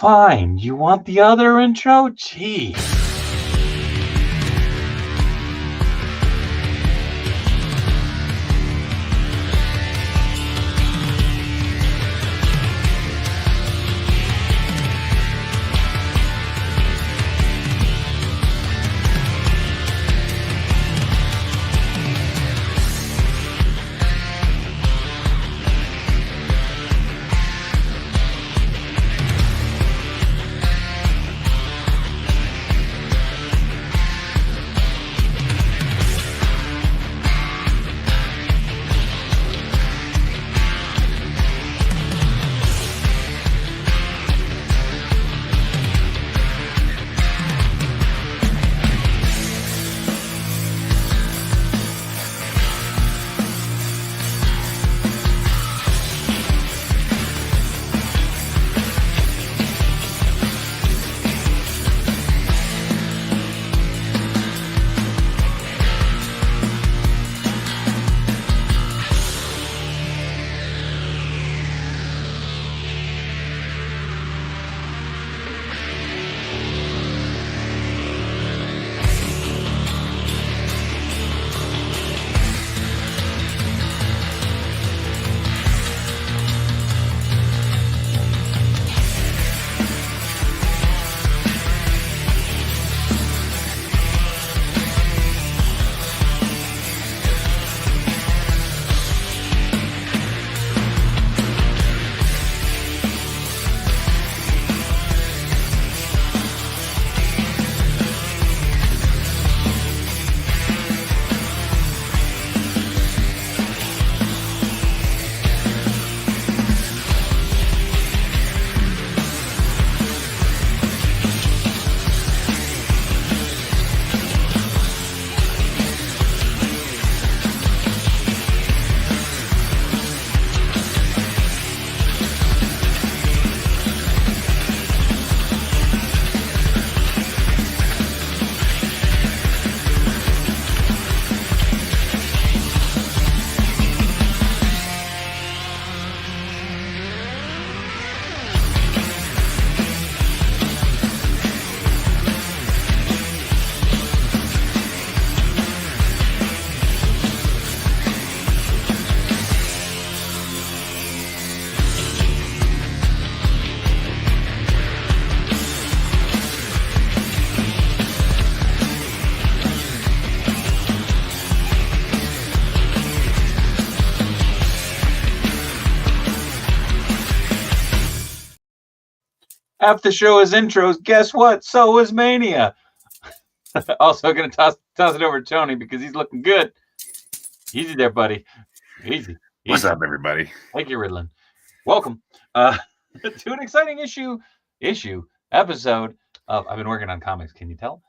Fine. You want the other intro? Gee. Half the show is intros. Guess what? So is Mania. Also going to toss it over to Tony because he's looking good. Easy there, buddy. Easy. What's up, everybody? Thank you, Riddlin. Welcome to an exciting episode of. I've been working on comics. Can you tell?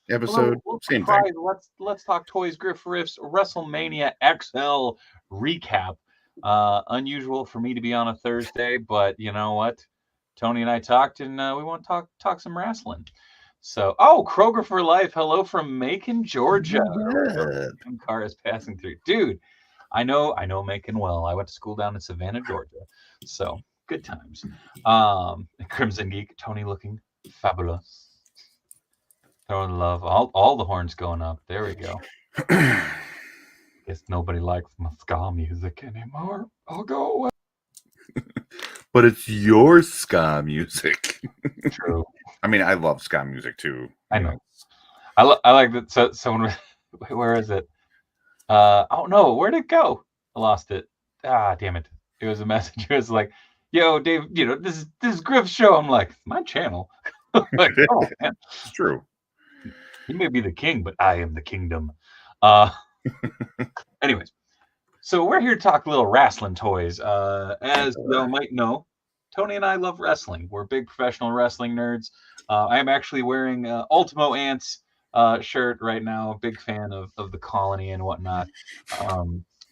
Episode, same thing. Let's talk toys, Griff Riffs, WrestleMania XL recap. Unusual for me to be on a Thursday, but you know what? Tony and I talked, and we want to talk some wrestling. So, Kroger for life. Hello from Macon, Georgia. Car is passing through, dude. I know Macon well. I went to school down in Savannah, Georgia. So good times. Crimson Geek, Tony looking fabulous. Throwing love. All the horns going up. There we go. Guess nobody likes my ska music anymore. I'll go away. But it's your ska music. True. I mean, I love ska music too. I know. I like that. So where is it? Oh no, where'd it go? I lost it. Damn it! It was a message. It was like, "Yo, Dave, this is Griff's show." I'm like, my channel. Like, oh man, it's true. He may be the king, but I am the kingdom. Anyways, so we're here to talk a little wrestling toys. As you might know, Tony and I love wrestling. We're big professional wrestling nerds. I am actually wearing Ultimo Ants shirt right now. Big fan of the Colony and whatnot.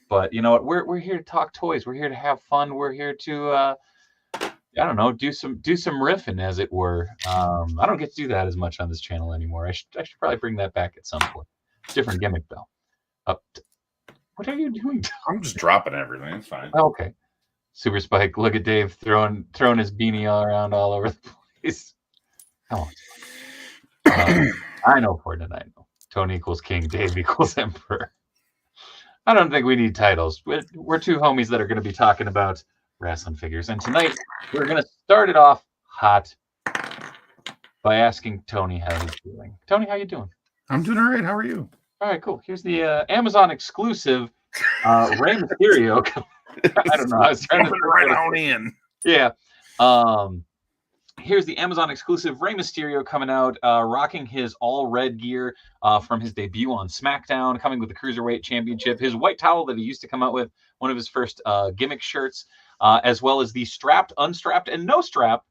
But you know what? We're here to talk toys. We're here to have fun. We're here to do some riffing, as it were. I don't get to do that as much on this channel anymore. I should probably bring that back at some point. Different gimmick though. What are you doing? I'm just dropping everything. It's fine. Okay. Super Spike. Look at Dave throwing his beanie all around all over the place. Come on. I know Fortnite. I know. Tony equals king. Dave equals emperor. I don't think we need titles. We're two homies that are going to be talking about wrestling figures. And tonight, we're going to start it off hot by asking Tony how he's doing. Tony, how you doing? I'm doing all right. How are you? All right, cool. Here's the Amazon exclusive Rey Mysterio. I don't know. I was trying to right on in. Yeah. Here's the Amazon exclusive Rey Mysterio coming out, rocking his all red gear from his debut on SmackDown, coming with the Cruiserweight Championship, his white towel that he used to come out with, one of his first gimmick shirts, as well as the strapped, unstrapped, and no strap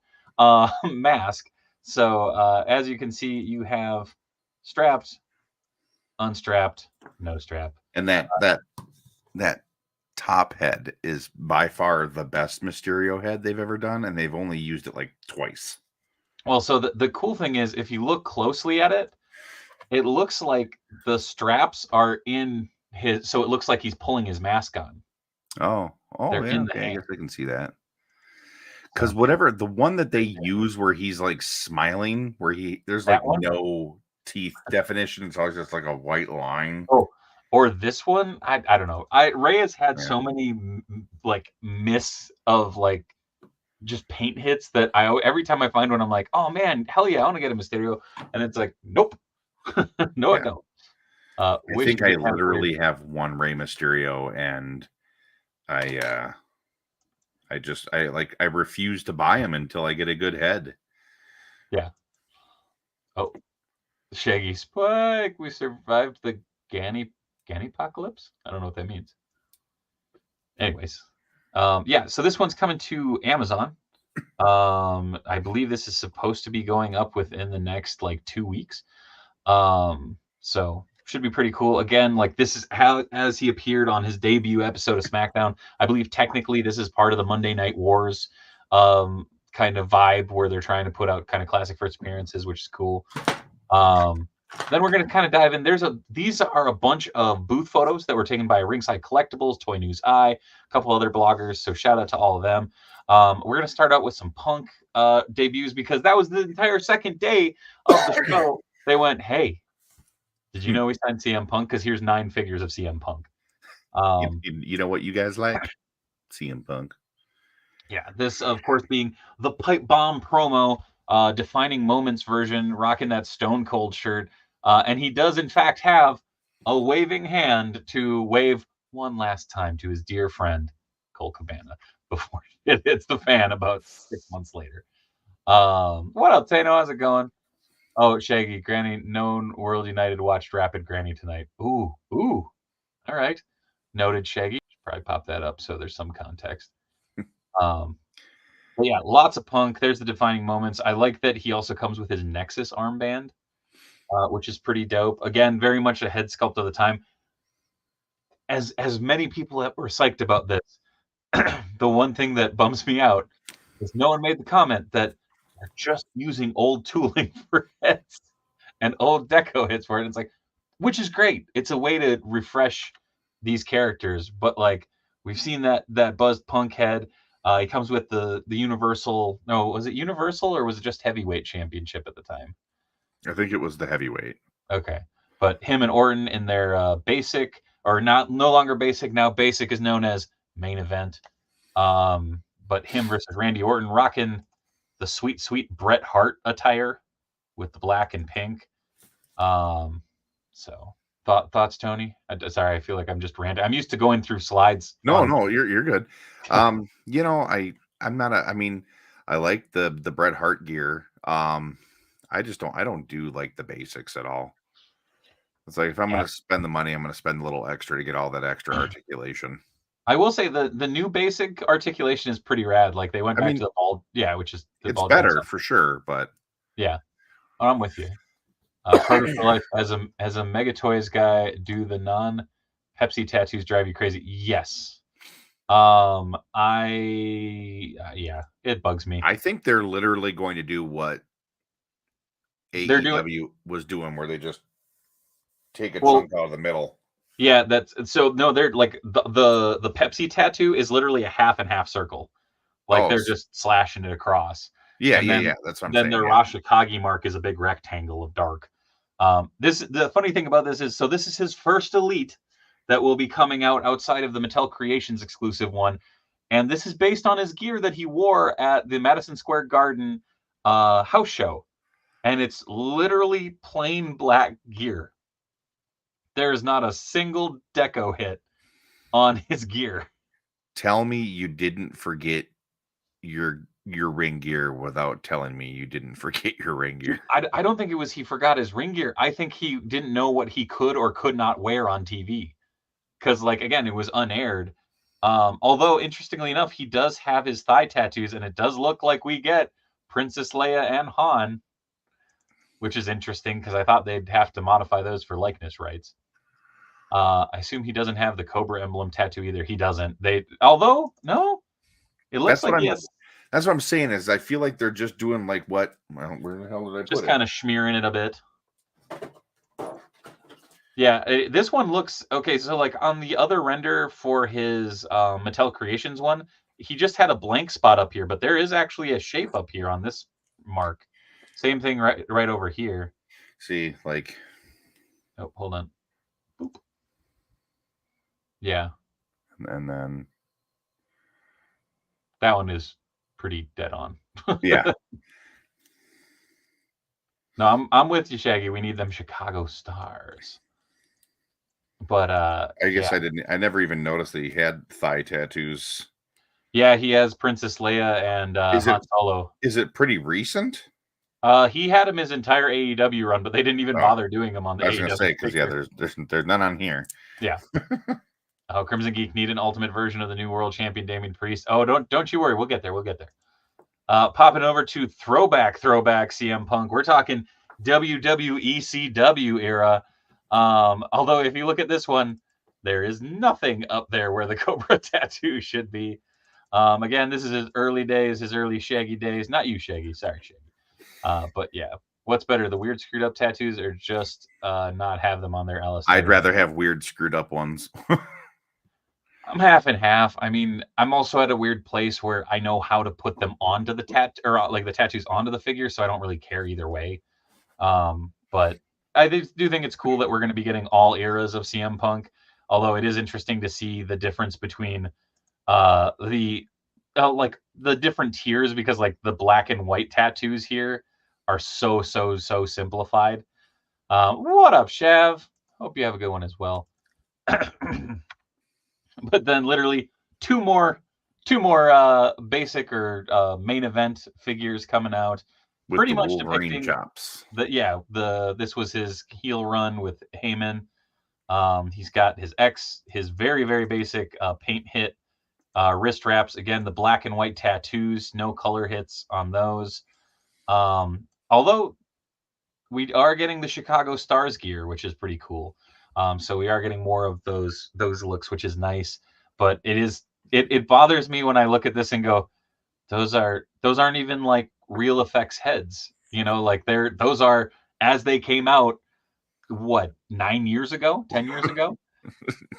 mask. So as you can see, you have strapped, unstrapped, no strap. And that top head is by far the best Mysterio head they've ever done, and they've only used it like twice. Well, so the cool thing is, if you look closely at it, it looks like the straps are in his, so it looks like he's pulling his mask on. Oh, They're yeah, in the okay, I hand. guess I can see that. Because whatever, the one that they use where he's like smiling, where there's like no teeth definition, it's always just like a white line. Oh, or this one, I don't know. Ray has had so many like miss of like just paint hits that every time I find one, I'm like, oh man, hell yeah, I want to get a Mysterio, and it's like, nope, no, I don't. I think I literally have one Rey Mysterio, and I refuse to buy him until I get a good head. Yeah. Oh, Shaggy Spike, we survived the Ganny apocalypse. I don't know what that means. Anyways, yeah. So this one's coming to Amazon. I believe this is supposed to be going up within the next like 2 weeks. So should be pretty cool. Again, like this is how as he appeared on his debut episode of SmackDown. I believe technically this is part of the Monday Night Wars kind of vibe where they're trying to put out kind of classic first appearances, which is cool. Then we're going to kind of dive in. These are a bunch of booth photos that were taken by Ringside Collectibles, Toy News Eye, a couple other bloggers. So shout out to all of them. We're going to start out with some Punk debuts because that was the entire second day of the show. They went, hey, did you know we signed CM Punk? Because here's 9 figures of CM Punk. You know what you guys like? CM Punk. Yeah, this, of course, being the Pipe Bomb promo, defining moments version, rocking that Stone Cold shirt. And he does, in fact, have a waving hand to wave one last time to his dear friend, Cole Cabana, before it hits the fan about 6 months later. What up, Tano? How's it going? Oh, Shaggy, Granny, known World United watched Rapid Granny tonight. Ooh. All right. Noted, Shaggy. Should probably pop that up so there's some context. But yeah, lots of Punk. There's the defining moments. I like that he also comes with his Nexus armband, which is pretty dope. Again, very much a head sculpt of the time. As many people that were psyched about this, the one thing that bums me out is no one made the comment that they're just using old tooling for heads and old deco hits for it. It's like, which is great. It's a way to refresh these characters, but like we've seen that buzzed Punk head. He comes with the Universal. No, was it Universal or was it just Heavyweight Championship at the time? I think it was the Heavyweight. Okay, but him and Orton in their basic, or no longer basic. Now basic is known as main event. But him versus Randy Orton, rocking the sweet Bret Hart attire with the black and pink. So thoughts, Tony? Sorry, I feel like I'm just ranting. I'm used to going through slides. No, you're good. I'm not I mean, I like the Bret Hart gear. I don't do like the basics at all. It's like if I'm going to spend the money, I'm going to spend a little extra to get all that extra articulation. I will say the new basic articulation is pretty rad. Like they went back to the bald, which is it's better for sure, but yeah, I'm with you. Part of life as a Mega Toys guy, do the non-Pepsi tattoos drive you crazy? Yes. It bugs me. I think they're literally going to do what AEW was doing, where they just take a chunk out of the middle. Yeah, that's so no, they're like the Pepsi tattoo is literally a half and half circle. Like Oh, they're just slashing it across. yeah, And yeah, then yeah. That's what I'm then saying. the Yeah. Rashikage mark is a big rectangle of dark. This the funny thing about this is so this is his first elite that will be coming out outside of the Mattel Creations exclusive one. And this is based on his gear that he wore at the Madison Square Garden house show. And it's literally plain black gear. There is not a single deco hit on his gear. Tell me you didn't forget your ring gear without telling me you didn't forget your ring Dude, gear. I don't think it was he forgot his ring gear. I think he didn't know what he could or could not wear on TV. Because, like, again, it was unaired. Although, interestingly enough, he does have his thigh tattoos, and it does look like we get Princess Leia and Han, which is interesting because I thought they'd have to modify those for likeness rights. I assume he doesn't have the Cobra emblem tattoo either. He doesn't. Although, no, it looks That's what like he I'm has that's what I'm saying is I feel like they're just doing like what well, where the hell did I just put it? kind of smearing it a bit. Yeah, this one looks okay. So, like on the other render for his Mattel Creations one, he just had a blank spot up here, but there is actually a shape up here on this mark. Same thing right over here. See, like Oh, hold on. Boop. Yeah, and then that one is pretty dead on. yeah. No, I'm with you, Shaggy. We need them Chicago Stars. But I yeah, guess I never even noticed that he had thigh tattoos. yeah, he has Princess Leia and Is it Han Solo. is it pretty recent? He had him his entire AEW run, but they didn't even Oh, bother doing him on the I was gonna AEW say because yeah, figure. there's none on here. Yeah. Oh, Crimson Geek need an ultimate version of the new world champion Damian Priest. Oh, don't you worry, we'll get there. We'll get there. Popping over to throwback CM Punk. We're talking WWECW era. Although if you look at this one, there is nothing up there where the Cobra tattoo should be. Again, this is his early days, his early Shaggy days. Not you, Shaggy. Sorry, Shaggy. But yeah, what's better, the weird screwed up tattoos or just not have them on their LS? I'd rather have weird screwed up ones. I'm half and half. I mean, I'm also at a weird place where I know how to put them onto the like the tattoos onto the figure, so I don't really care either way. But I do think it's cool that we're going to be getting all eras of CM Punk. Although it is interesting to see the difference between the like the different tiers because like the black and white tattoos here are so simplified. What up, Shav? Hope you have a good one as well. But then literally two more basic or main event figures coming out With pretty the much Wolverine depicting chops. this was his heel run with Heyman. He's got his very basic paint hit wrist wraps, again the black and white tattoos, no color hits on those. Although we are getting the Chicago Stars gear, which is pretty cool. So we are getting more of those looks, which is nice. But it bothers me when I look at this and go, those aren't even like real effects heads. You know, like those are as they came out, what, 9 years ago, 10 years ago.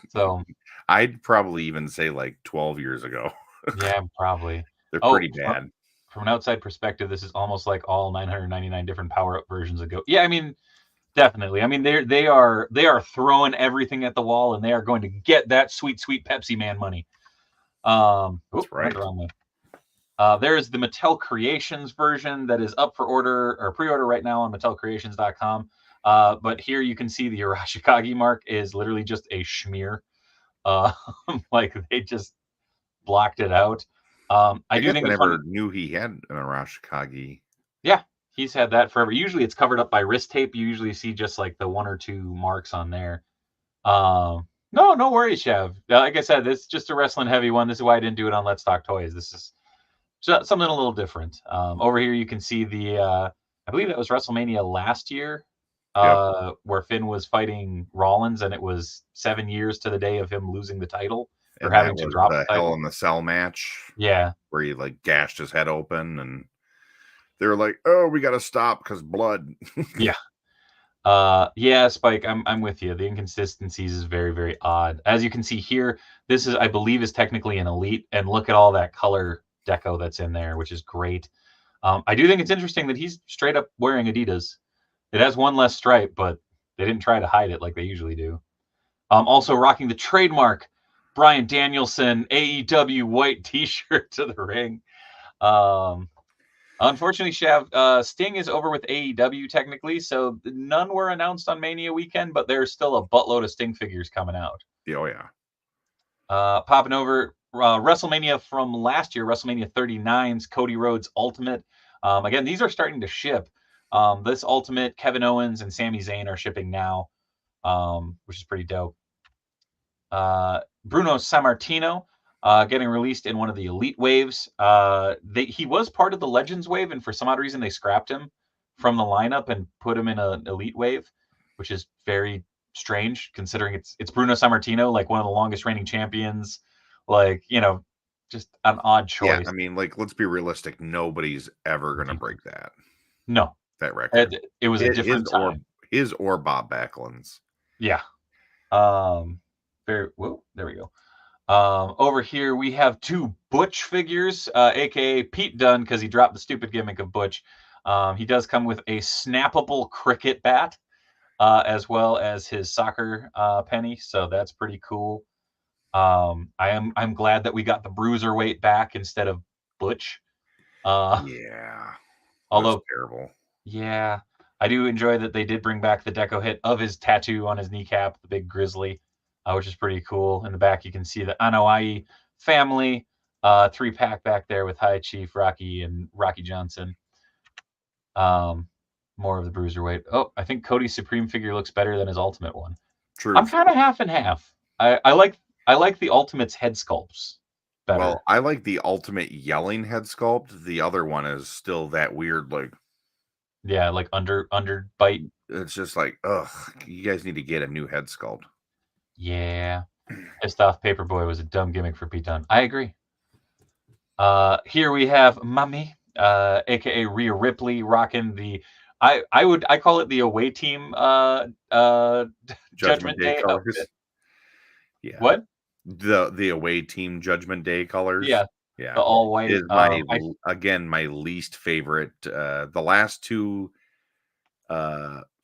So I'd probably even say like 12 years ago. yeah, probably. They're Oh, pretty bad. from an outside perspective, this is almost like all 999 different power up versions ago. Yeah, I mean, definitely. I mean, they are throwing everything at the wall, and they are going to get that sweet Pepsi Man money. That's right. Went the wrong way. There is the Mattel Creations version that is up for order or pre-order right now on MattelCreations.com. But here you can see the Arashikage mark is literally just a schmear. Uh, like they just blocked it out. I I do guess think I it's funny. never knew he had an Arashikage. Yeah, he's had that forever. Usually it's covered up by wrist tape. You usually see just like the one or two marks on there. No worries, Chev. Like I said, this is just a wrestling heavy one. This is why I didn't do it on Let's Talk Toys. This is something a little different. Over here, you can see I believe that was WrestleMania last year, Yep. where Finn was fighting Rollins, and it was 7 years to the day of him losing the title or And having that to was drop the the Hell title. in the Cell match Yeah, where he like gashed his head open and they were like, oh, we got to stop because blood. yeah. Yeah, Spike, I'm with you. The inconsistencies is very, very odd. As you can see here, this is, I believe, is technically an elite, and look at all that color deco that's in there, which is great. I do think it's interesting that he's straight up wearing Adidas. It has one less stripe, but they didn't try to hide it like they usually do. Also rocking the trademark Brian Danielson AEW white T-shirt to the ring. Um, Unfortunately, Shav, Sting is over with AEW technically, so none were announced on Mania weekend, but there's still a buttload of Sting figures coming out. Oh yeah. Popping over WrestleMania from last year, WrestleMania 39's Cody Rhodes Ultimate. Again, these are starting to ship. This Ultimate, Kevin Owens and Sami Zayn are shipping now, which is pretty dope. Bruno Sammartino getting released in one of the Elite waves. He was part of the Legends wave, and for some odd reason, they scrapped him from the lineup and put him in an Elite wave, which is very strange considering it's Bruno Sammartino, like one of the longest reigning champions. Like, just an odd Yeah, choice. I mean, like, let's be realistic. Nobody's ever gonna break No, that record. it was a His different time. or Bob Backlund's. Yeah. Whoa, there we go. Over here we have two Butch figures, aka Pete Dunne, because he dropped the stupid gimmick of Butch. He does come with a snappable cricket bat, as well as his soccer penny, so that's pretty cool. I'm glad that we got the bruiserweight back instead of Butch. Yeah, that's Although, terrible. yeah, I do enjoy that they did bring back the deco hit of his tattoo on his kneecap, the big grizzly, which is pretty cool. In the back, you can see the Anoa'i family, 3-pack back there with High Chief Rocky and Rocky Johnson. More of the bruiserweight. Oh, I think Cody's Supreme figure looks better than his Ultimate one. I'm Truth. kind of half and half. I like the Ultimate's head sculpts better. Well, I like the Ultimate yelling head sculpt. The other one is still that weird, like, Yeah, like under bite. it's just like, ugh, you guys need to get a new head sculpt. Yeah. Pissed off Paperboy was a dumb gimmick for Pete Dunne. I agree. Here we have Mummy, aka Rhea Ripley, rocking the I call it the away team Judgment Judgment Day Day colors. outfit. Yeah. What? The away team Judgment Day colors. Yeah, Yeah. the all white. Is my least favorite. The last two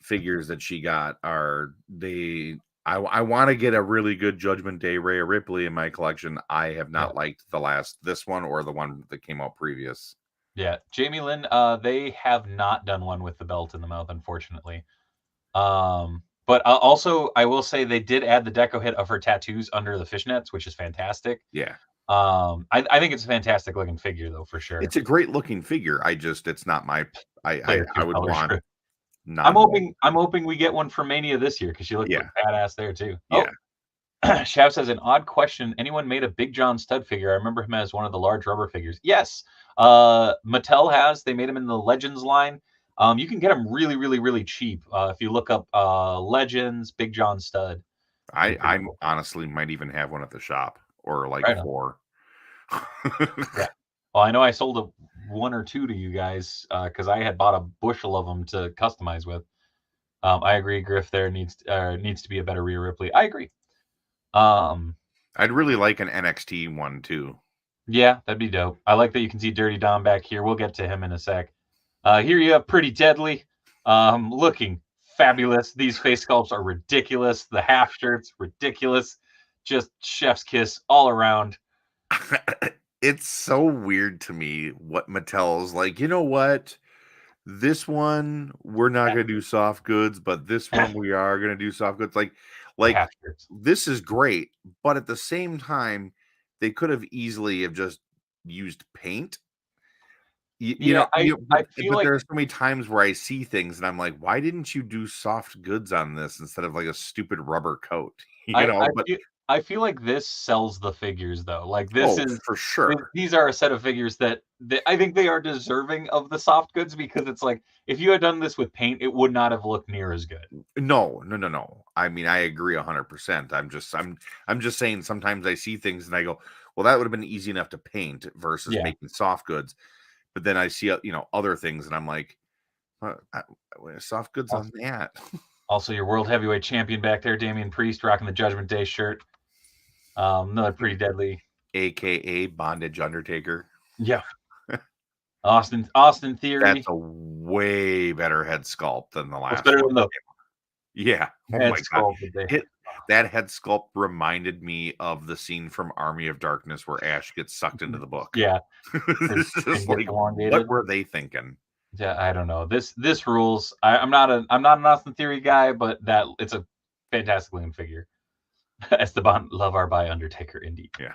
figures that she got are I want to get a really good Judgment Day Rhea Ripley in my collection. I have Yeah, not liked this one or the one that came out previous. yeah. Jamie Lynn. They have not done one with the belt in the mouth, unfortunately. But also, I will say they did add the deco hit of her tattoos under the fishnets, which is fantastic. Yeah. I think it's a fantastic looking figure, though, for sure. It's a great looking figure. It's not my Player I two would colors. want I'm non hoping we get one for Mania this year because she looked Yeah. badass there too. Yeah. Oh, Shav says an odd question. Anyone made a Big John stud figure? I remember him as one of the large rubber figures. Yes, Mattel has. They made him in the Legends line. You can get them really, really, really cheap if you look up Legends Big John stud. I honestly might even have one at the shop or like Right on. 4. Yeah. Well, I know I sold one or two to you guys because I had bought a bushel of them to customize with. I agree, Griff. There needs to be a better Rhea Ripley. I agree. I'd really like an NXT one too. Yeah, that'd be dope. I like that you can see Dirty Dom back here. We'll get to him in a sec. Here you have Pretty Deadly, looking fabulous. These face sculpts are ridiculous. The half shirts, ridiculous. Just chef's kiss all around. It's so weird to me what Mattel's like, you know what? This one we're not gonna do soft goods, but this one we are gonna do soft goods. Like Half shirts. this is great, but at the same time, they could have easily have just used paint. Yeah, I feel But like there are so many times where I see things and I'm like, why didn't you do soft goods on this instead of like a stupid rubber coat? But I feel like this sells the figures though. Like this oh, is for sure. these are a set of figures that I think they are deserving of the soft goods because it's like if you had done this with paint, it would not have looked near as good. No. I mean, I agree 100%. I'm just saying sometimes I see things and I go, well, that would have been easy enough to paint versus Yeah. making soft goods. But then I see other things and I'm like, soft goods on that. Also, your world heavyweight champion back there, Damian Priest, rocking the Judgment Day shirt. Another pretty deadly. AKA Bondage Undertaker. Yeah. Austin Theory. That's a way better head sculpt than the What's last better one. than the Yeah. Oh head my God. sculpt that they That head sculpt reminded me of the scene from Army of Darkness where Ash gets sucked into the book. Yeah. It's just like, what were they thinking? Yeah, I don't know. This rules. I'm not an Austin Theory guy, but that it's a fantastic looking figure. Esteban Lavar by Undertaker, indeed. Yeah.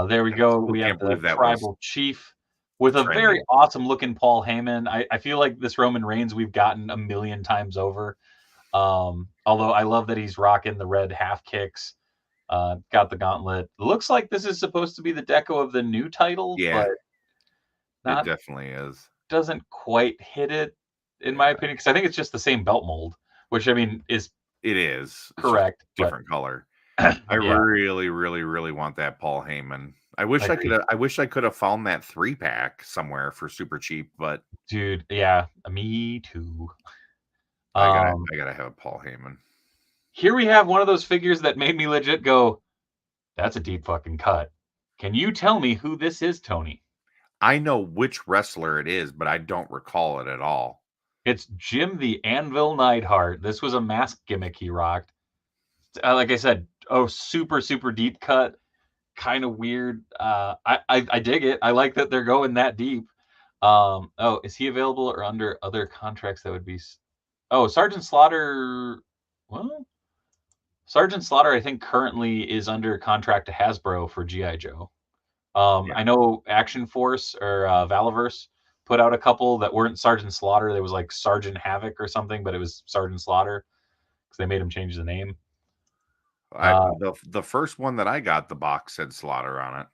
There we go. We have the Tribal Chief with a very awesome looking Paul Heyman. I feel like this Roman Reigns we've gotten a million times over. Although I love that he's rocking the red half kicks. Got the gauntlet. Looks like this is supposed to be the deco of the new title, but it definitely is. Doesn't quite hit it, in my opinion, because I think it's just the same belt mold, which I mean is correct, different color. I really, really, really want that Paul Heyman. I wish I could have found that 3-pack somewhere for super cheap, but dude, yeah, me too. I gotta have Paul Heyman. Here we have one of those figures that made me legit go, that's a deep fucking cut. Can you tell me who this is, Tony? I know which wrestler it is, but I don't recall it at all. It's Jim the Anvil Neidhart. This was a mask gimmick he rocked. Like I said, super, super deep cut. Kind of weird. I dig it. I like that they're going that deep. Is he available or under other contracts that would be... Sergeant Slaughter... Well, Sergeant Slaughter, I think, currently is under contract to Hasbro for G.I. Joe. I know Action Force or Valaverse put out a couple that weren't Sergeant Slaughter. There was like Sergeant Havoc or something, but it was Sergeant Slaughter because they made him change the name. The first one that I got, the box said Slaughter on it.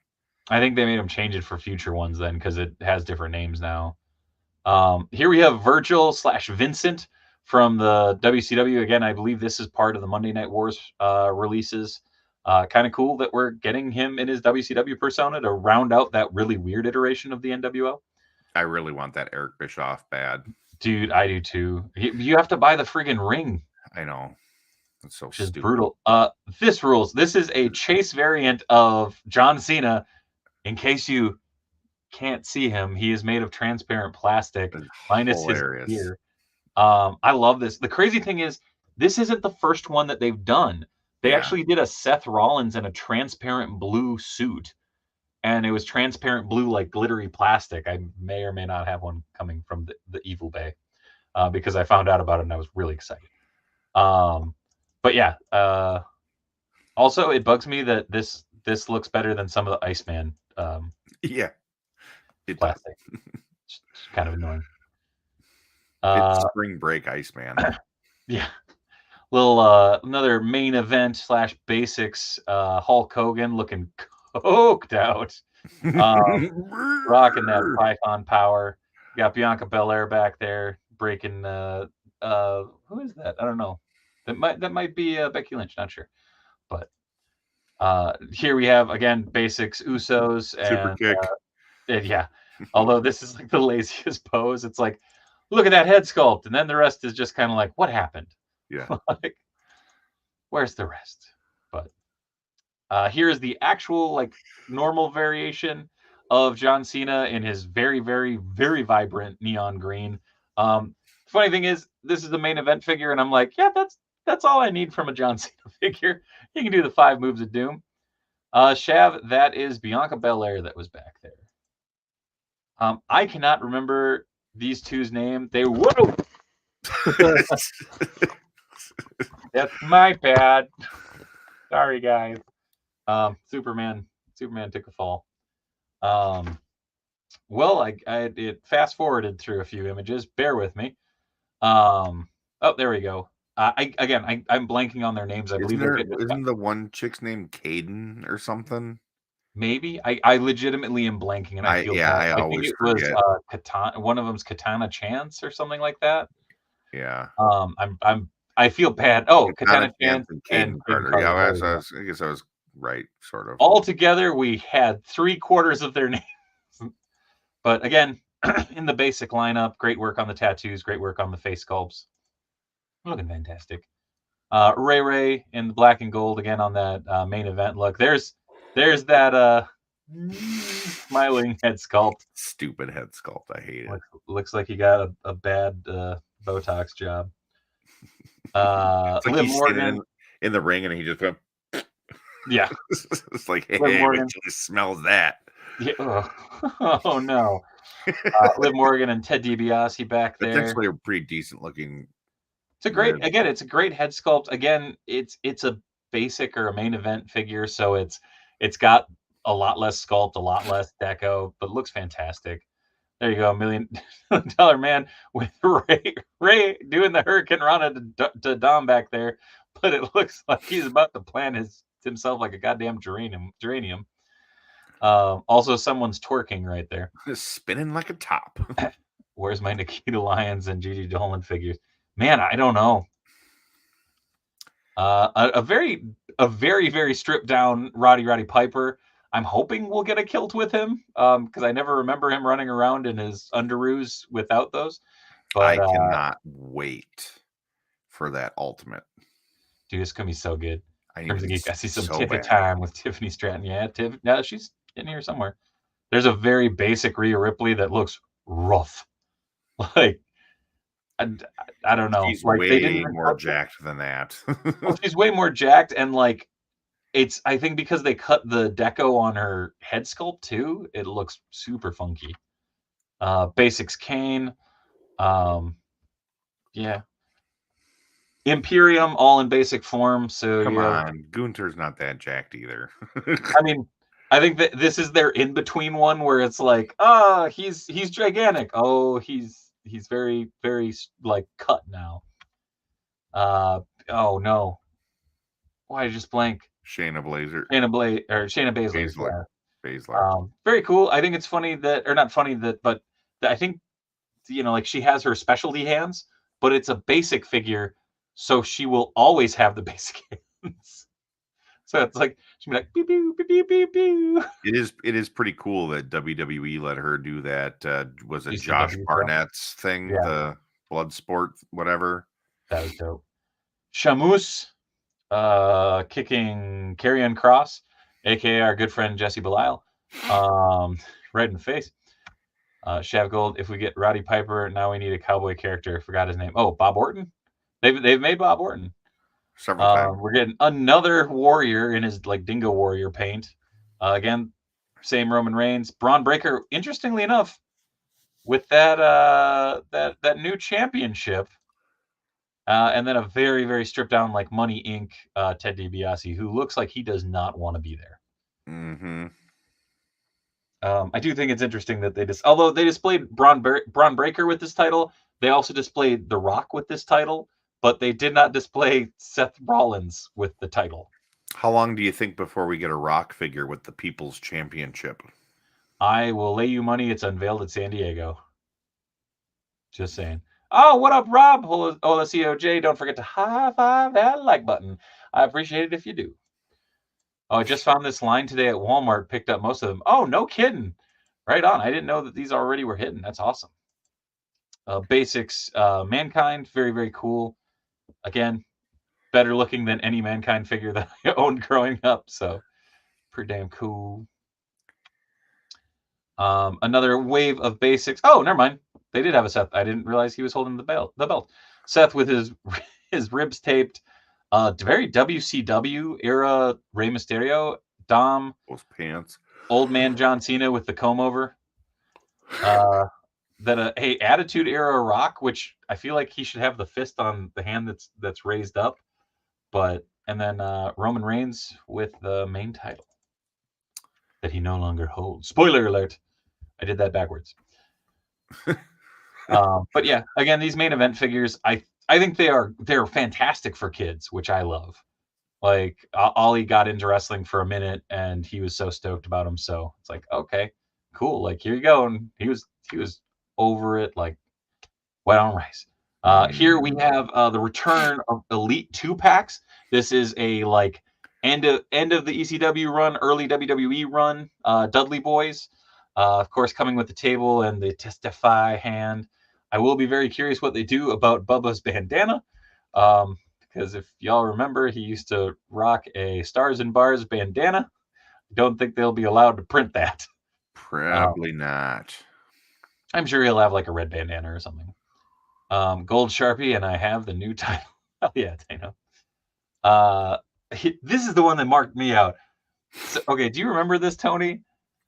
I think they made him change it for future ones then because it has different names now. Here we have Virgil/Vincent from the WCW. Again, I believe this is part of the Monday Night Wars releases. Kind of cool that we're getting him in his WCW persona to round out that really weird iteration of the NWO. I really want that Eric Bischoff bad. Dude, I do too. You have to buy the friggin' ring. I know. It's so stupid. Brutal. This rules. This is a chase variant of John Cena. In case you can't see him, he is made of transparent plastic minus his ear. I love this. The crazy thing is, this isn't the first one that they've done. They actually did a Seth Rollins in a transparent blue suit, and it was transparent blue, like glittery plastic. I may or may not have one coming from the Evil Bay because I found out about it and I was really excited. But yeah, also it bugs me that this looks better than some of the Iceman. It plastic. It's kind of annoying. It's Spring Break Iceman. Yeah. Little another main event / basics. Hulk Hogan looking coked out, rocking that Python power. You got Bianca Belair back there breaking. Who is that? I don't know. That might be Becky Lynch. Not sure, but here we have again basics. Usos Super kick. Yeah. Although this is like the laziest pose. It's like, look at that head sculpt, and then the rest is just kind of like, what happened? Yeah. Like, where's the rest? But here's the actual like normal variation of John Cena in his very, very, very vibrant neon green. Funny thing is, this is the main event figure, and I'm like, yeah, that's all I need from a John Cena figure. He can do the 5 moves of doom. Shav, that is Bianca Belair that was back there. I cannot remember these two's name. Whoa! That's my bad. Sorry, guys. Superman took a fall. Well, it fast forwarded through a few images. Bear with me. There we go. I'm blanking on their names. I believe isn't the one chick's name Caden or something? Maybe I legitimately am blanking, and I feel bad. I always think it forget. Was Katana. One of them's Katana Chance or something like that. Yeah. I feel bad. Oh, Katana Chance and Carter. Yeah, I guess I was right, sort of. All together, we had 3/4 of their names. But again, in the basic lineup, great work on the tattoos, great work on the face sculpts. looking fantastic. Ray in the black and gold again on that main event look. There's that smiling head sculpt. Stupid head sculpt. I hate it. Looks like he got a bad Botox job. It's like Liv he's standing Morgan. in the ring and he just went. Yeah. It's like, hey, Liv wait Morgan. till he smells that. Yeah. Oh no. Liv Morgan and Ted DiBiase back there. It's actually a pretty decent looking. It's a great it's a great head sculpt. Again, it's a basic or a main event figure, so it's got a lot less sculpt, a lot less deco, but looks fantastic. There you go, $1 million man with Ray doing the Hurricane Rana to Dom back there, but it looks like he's about to plant himself like a goddamn geranium. Also, someone's twerking right there. Spinning like a top. Where's my Nikita Lyons and Gigi Dolan figures? Man, I don't know. A very very stripped down Roddy Piper. I'm hoping we'll get a kilt with him because I never remember him running around in his underoos without those. But I cannot wait for that ultimate. Dude, it's gonna be so good. I see some so Tiffany time with Tiffany Stratton. Yeah, no, she's in here somewhere. There's a very basic Rhea Ripley that looks rough. Like I don't know. She's like way they didn't more jacked than that. Well, she's way more jacked, and like I think because they cut the deco on her head sculpt too, it looks super funky. Basics Kane, yeah. Imperium all in basic form. So come on, Gunther's not that jacked either. I mean, I think that this is their in between one where it's like, he's gigantic. Oh, he's very very like cut now. Oh no, why did I just blank? Shayna Baszler. Baszler. Very cool. I think it's funny that, or not funny that, but I think like she has her specialty hands, but it's a basic figure, so she will always have the basic hands. So it's like she'll be like beep beep beep beep beep beep. It is pretty cool that WWE let her do that. Was it ECW Josh Barnett's thing? Yeah. The blood sport, whatever. That was dope. Shamus kicking Karrion Kross, aka our good friend Jesse Belial, right in the face. Shav Gold, if we get Roddy Piper, now we need a cowboy character. Forgot his name. Oh, Bob Orton. They've made Bob Orton several times. We're getting another warrior in his like Dingo Warrior paint. Again, same Roman Reigns. Braun Breaker, interestingly enough, with that that new championship. And then a very, very stripped down, like Money Inc. Ted DiBiase, who looks like he does not want to be there. Mm-hmm. I do think it's interesting that although they displayed Braun Breaker with this title, they also displayed The Rock with this title, but they did not display Seth Rollins with the title. How long do you think before we get a Rock figure with the People's Championship? I will lay you money it's unveiled at San Diego. Just saying. Oh, what up, Rob? Hola, COJ. Don't forget to high five that like button. I appreciate it if you do. Oh, I just found this line today at Walmart. Picked up most of them. Oh, no kidding. Right on. I didn't know that these already were hidden. That's awesome. Basics. Mankind. Very, very cool. Again, better looking than any Mankind figure that I owned growing up. So, pretty damn cool. Another wave of basics. Oh, never mind. They did have a Seth. I didn't realize he was holding the belt. Seth with his ribs taped. Very WCW era Rey Mysterio. Dom. Those pants. Old man John Cena with the comb over. Hey, Attitude Era Rock, which I feel like he should have the fist on the hand that's raised up. And then Roman Reigns with the main title that he no longer holds. Spoiler alert. I did that backwards. But yeah, again, these main event figures, I think they're fantastic for kids, which I love. Like Ollie got into wrestling for a minute and he was so stoked about him. So it's like, okay, cool. Like here you go. And he was over it like wet on rice. Here we have the return of Elite 2-packs. This is a like end of the ECW run, early WWE run. Dudley Boys, of course, coming with the table and the Testify hand. I will be very curious what they do about Bubba's bandana. Because if y'all remember, he used to rock a Stars and Bars bandana. Don't think they'll be allowed to print that. Probably not. I'm sure he'll have like a red bandana or something. Gold Sharpie, and I have the new title. Oh yeah, Tano. This is the one that marked me out. So, okay, do you remember this, Tony?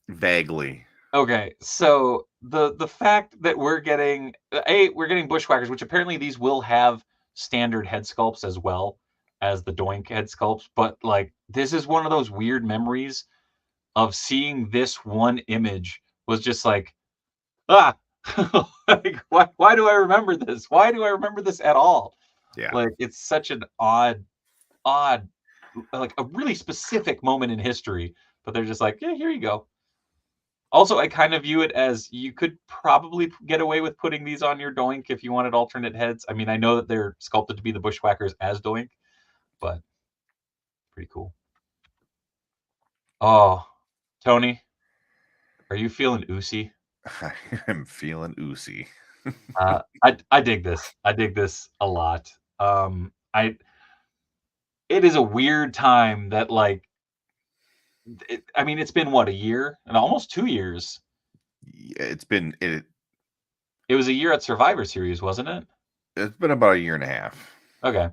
Vaguely. Okay, so the fact that we're getting bushwhackers, which apparently these will have standard head sculpts as well as the Doink head sculpts, but like this is one of those weird memories of seeing this one image was just like, ah, like why do I remember this? Why do I remember this at all? Yeah. Like it's such an odd, like a really specific moment in history, but they're just like, yeah, here you go. Also, I kind of view it as you could probably get away with putting these on your Doink if you wanted alternate heads. I mean, I know that they're sculpted to be the Bushwhackers as Doink, but pretty cool. Oh, Tony, are you feeling oozy? I am feeling oozy. I dig this. I dig this a lot. I it is a weird time that like I mean, it's been what, a year and almost 2 years. Yeah, it's been It was a year at Survivor Series, wasn't it? it's been about a year and a half. Okay.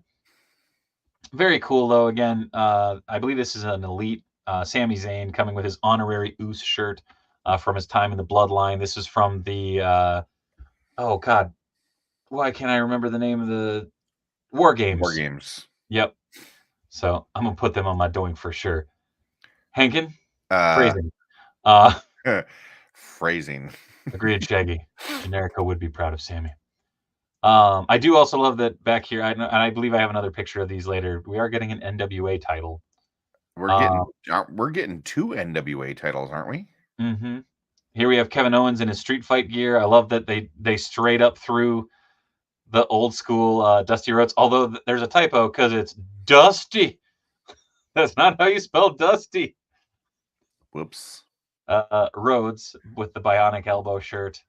Very cool though. Again, I believe this is an elite Sami Zayn coming with his honorary Oos shirt from his time in the Bloodline. This is from the oh god, why can't I remember the name of the War War Games? games. Yep. So I'm gonna put them on my Doink for sure. Hankin, Uh phrasing. Uh, phrasing. agreed, Shaggy. Generico would be proud of Sammy. I do also love that back here, and I believe I have another picture of these later. We are getting an NWA title. We're getting 2 NWA titles, aren't we? Mm-hmm. Here we have Kevin Owens in his street fight gear. I love that they straight up through the old school Dusty Rhodes. Although there's a typo because it's Dusty. That's not how you spell Dusty. Whoops. Rhodes with the bionic elbow shirt.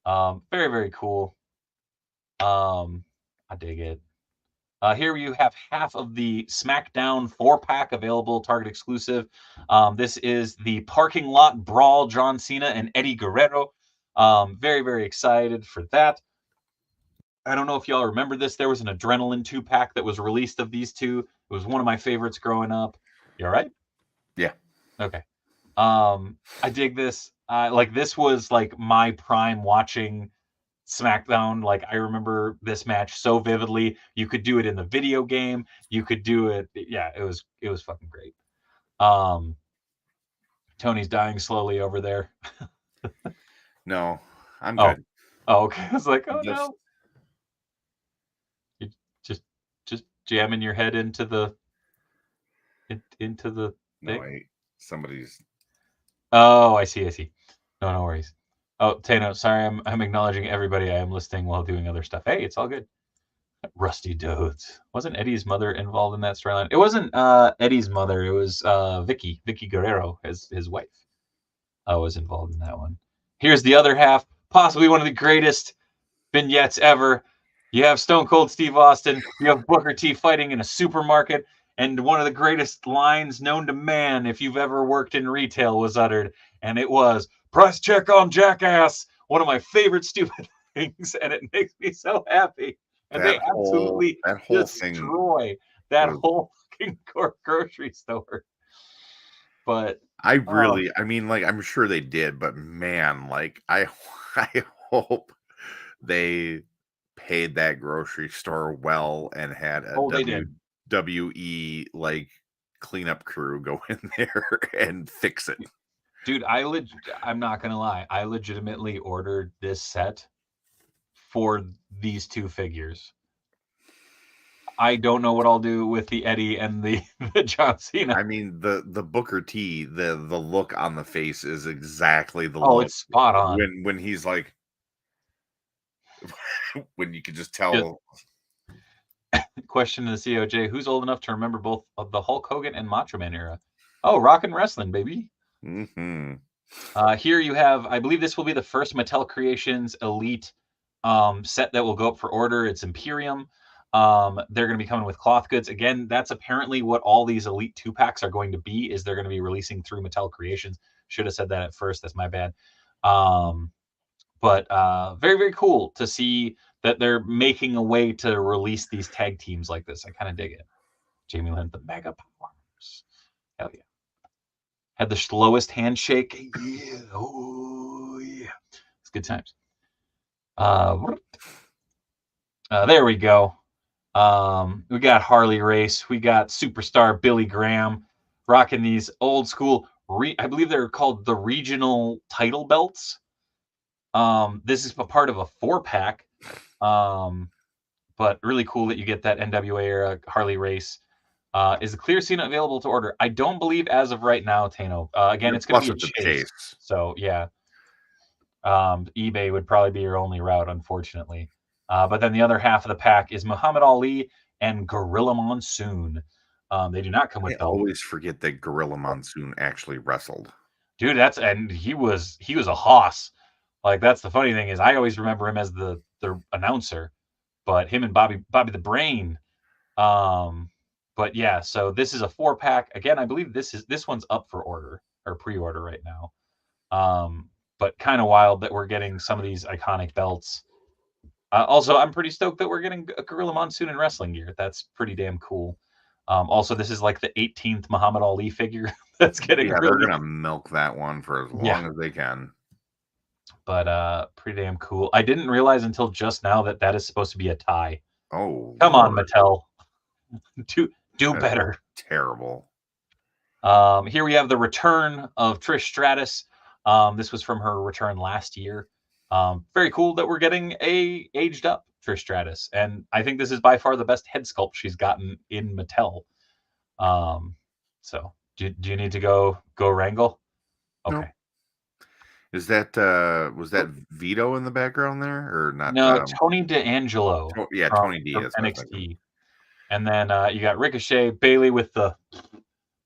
Very very cool. I dig it. Here you have half of the SmackDown 4-pack available, Target exclusive. This is the Parking Lot Brawl, John Cena and Eddie Guerrero. Very, very excited for that. I don't know if y'all remember this. There was an Adrenaline 2-pack that was released of these two. It was one of my favorites growing up. You all right? Yeah. Okay. I dig this. Like this was like my prime watching SmackDown. Like I remember this match so vividly. You could do it in the video game. You could do it. Yeah, it was fucking great. Tony's dying slowly over there. No, I'm Oh, good. oh, okay. I was like, oh Just no. You just jamming your head into the into the no, thing. somebody's Oh, I see. I see. No, no worries. Oh, Tano, sorry, I'm acknowledging everybody. I am listening while doing other stuff. Hey, it's all good. Rusty Dodes. Wasn't Eddie's mother involved in that storyline? It wasn't Eddie's mother. It was Vicky Guerrero, his wife, was involved in that one. Here's the other half, possibly one of the greatest vignettes ever. You have Stone Cold Steve Austin. You have Booker T fighting in a supermarket, and one of the greatest lines known to man, if you've ever worked in retail, was uttered, and it was "Price check on Jackass." One of my favorite stupid things, and it makes me so happy. And they absolutely that whole thing destroy that was whole fucking grocery store. But I mean, like, I'm sure they did, but man, like, I hope they paid that grocery store well and had a they did. WWE like cleanup crew go in there and fix it. Dude, I'm not gonna lie. I legitimately ordered this set for these two figures. I don't know what I'll do with the Eddie and the, the John Cena. I mean, the Booker T, the look on the face is exactly the Oh, look it's spot on. when he's like when you could just Just tell. question to the COJ: who's old enough to remember both of the Hulk Hogan and Macho Man era? Oh, Rock and Wrestling, baby. Mm-hmm. Here you have, I believe this will be the first Mattel Creations Elite set that will go up for order. It's Imperium. They're going to be coming with cloth goods. Again, that's apparently what all these Elite 2-packs are going to be, is they're going to be releasing through Mattel Creations. Should have said that at first. That's my bad. But very, very cool to see that they're making a way to release these tag teams like this. I kind of dig it. Jamie Lynn, the Mega Powers. Hell yeah. Had the slowest handshake. Yeah. Oh, yeah. It's good times. There we go. We got Harley Race. We got superstar Billy Graham rocking these old school, I believe they're called the regional title belts. This is a part of a 4-pack. But really cool that you get that NWA era Harley Race. Is the clear scene available to order? I don't believe as of right now, Tano. Again, it's going to be a chase. So, yeah. eBay would probably be your only route, unfortunately. But then the other half of the pack is Muhammad Ali and Gorilla Monsoon. They do not come with. I always forget that Gorilla Monsoon actually wrestled. Dude, and he was a hoss. Like, that's the funny thing, is I always remember him as the announcer, but him and Bobby the Brain. But yeah, so this is a 4-pack. Again, I believe this one's up for order or pre-order right now. But kind of wild that we're getting some of these iconic belts. Also, I'm pretty stoked that we're getting a Gorilla Monsoon in wrestling gear. That's pretty damn cool. Also, this is like the 18th Muhammad Ali figure that's getting. Yeah, they're gonna milk that one for as long as they can. But pretty damn cool. I didn't realize until just now that is supposed to be a tie. Oh, come on, Mattel. Do better. Terrible. Here we have the return of Trish Stratus. This was from her return last year. Very cool that we're getting a aged up Trish Stratus, and I think this is by far the best head sculpt she's gotten in Mattel. So do you need to go wrangle? Okay. No. Was that Vito in the background there, or not? No, Tony D'Angelo. Tony D. From NXT. And then you got Ricochet, Bailey with the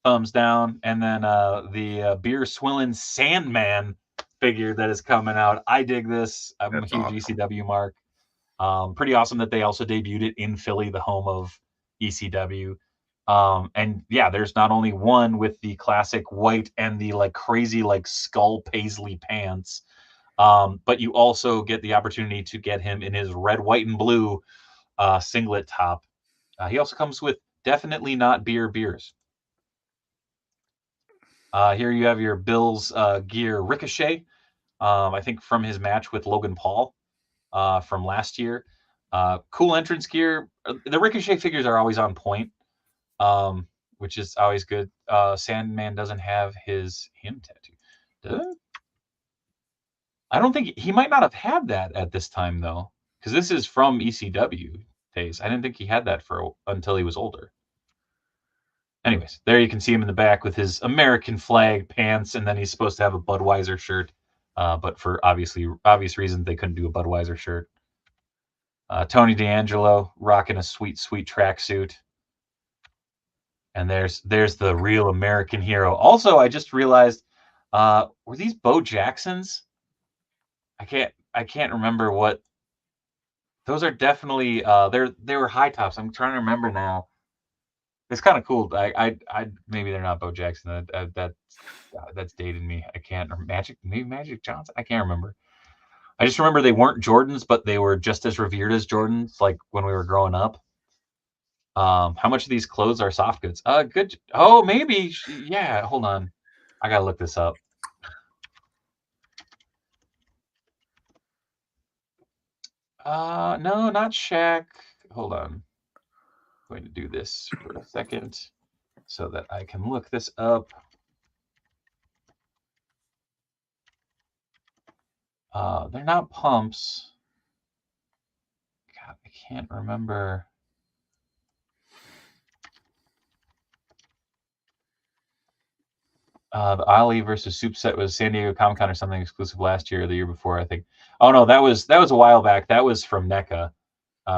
thumbs down, and then the beer swilling Sandman figure that is coming out. I dig this. I'm a huge ECW mark. Pretty awesome that they also debuted it in Philly, the home of ECW. And yeah, there's not only one with the classic white and the like crazy like skull paisley pants, but you also get the opportunity to get him in his red, white, and blue singlet top. He also comes with definitely not beers. Here you have your Bills gear Ricochet. I think from his match with Logan Paul from last year. Cool entrance gear. The Ricochet figures are always on point, which is always good. Sandman doesn't have him tattoo. Does it? I don't think he might not have had that at this time though, because this is from ECW days. I didn't think he had that until he was older. Anyways, there you can see him in the back with his American flag pants, and then he's supposed to have a Budweiser shirt, but for obvious reasons they couldn't do a Budweiser shirt. Tony D'Angelo rocking a sweet tracksuit, and there's the real American hero. Also, I just realized, were these Bo Jacksons? I can't remember what. Those are definitely they were high tops. I'm trying to remember now. It's kind of cool. I maybe they're not Bo Jackson. That's dated me. I can't. Magic Johnson. I can't remember. I just remember they weren't Jordans, but they were just as revered as Jordans, like when we were growing up. How much of these clothes are soft goods? Good. Oh, maybe. Yeah. Hold on. I gotta look this up. No, not Shaq. Hold on. I'm going to do this for a second so that I can look this up. They're not pumps. God, I can't remember. The Ali versus Soup set was San Diego Comic-Con or something exclusive last year or the year before, I think. Oh no, that was a while back. That was from NECA,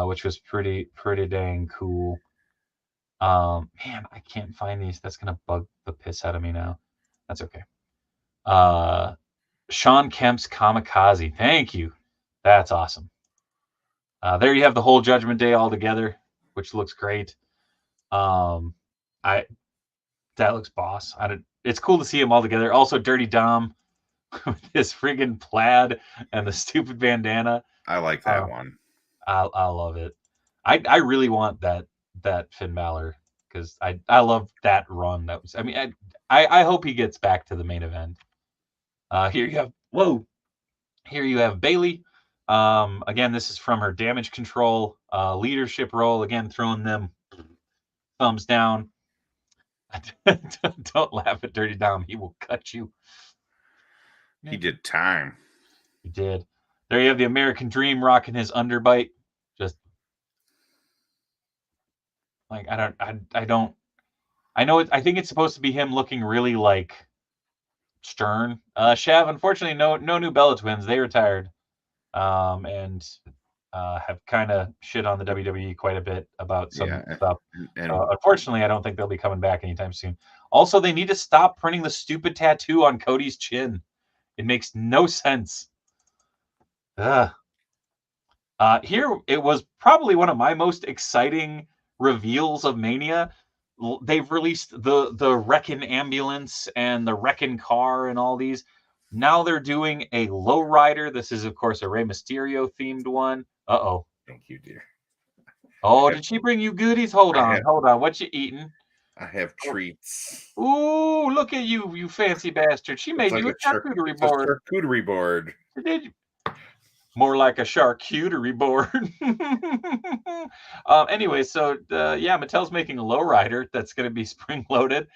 which was pretty dang cool. Man, I can't find these. That's gonna bug the piss out of me now. That's okay. Sean Kemp's Kamikaze. Thank you. That's awesome. There you have the whole Judgment Day all together. which looks great. That looks boss. It's cool to see them all together. Also, Dirty Dom with his friggin' plaid and the stupid bandana. I like that one. I love it. I really want that Finn Balor, because I love that run. That was, I mean, I hope he gets back to the main event. Here you have Bailey. Again, this is from her Damage Control leadership role. Again, throwing them thumbs down. Don't laugh at Dirty Dom. He will cut you. He did time. He did. There you have the American Dream rocking his underbite. Just like, I know I think it's supposed to be him looking really like stern. Shav, unfortunately, no new Bella Twins. They retired. And have kind of shit on the WWE quite a bit about some stuff. And unfortunately, I don't think they'll be coming back anytime soon. Also, they need to stop printing the stupid tattoo on Cody's chin. It makes no sense. Here, it was probably one of my most exciting reveals of Mania. They've released the Wreckin' ambulance and the Wreckin' car and all these. Now they're doing a lowrider. This is, of course, a Rey Mysterio themed one. Uh-oh. Thank you, dear. Oh, did she bring you goodies? Hold on. What you eating? I have treats. Ooh, look at you, you fancy bastard. She made you a charcuterie board. A charcuterie board. Did you? More like a charcuterie board. Anyway, so Mattel's making a lowrider that's going to be spring loaded,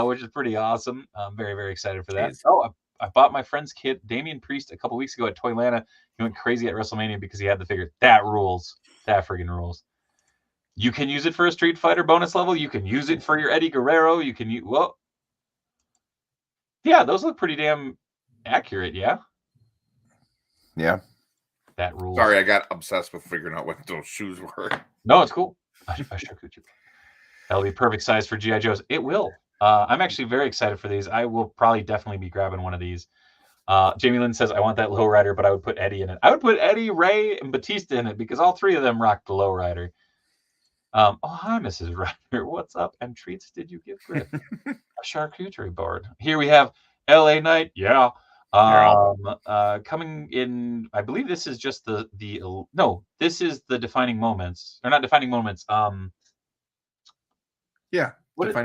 which is pretty awesome. I'm very, very excited for that. Oh, I bought my friend's kid, Damian Priest, a couple weeks ago at Toylanta. He went crazy at WrestleMania because he had the figure. That rules. That friggin' rules. You can use it for a Street Fighter bonus level. You can use it for your Eddie Guerrero. You can use, yeah, those look pretty damn accurate. Yeah. Yeah. That rules. Sorry, I got obsessed with figuring out what those shoes were. No, it's cool. That'll be perfect size for G.I. Joes. It will. I'm actually very excited for these. I will probably definitely be grabbing one of these. Jamie Lynn says, I want that lowrider, but I would put Eddie in it. I would put Eddie, Ray, and Batista in it because all three of them rock the lowrider. Hi, Mrs. Ryder. What's up? And treats did you give Griff? A charcuterie board. Here we have LA Knight. Yeah. Coming in, I believe this is just this is the Defining Moments. Or not Defining Moments. Defining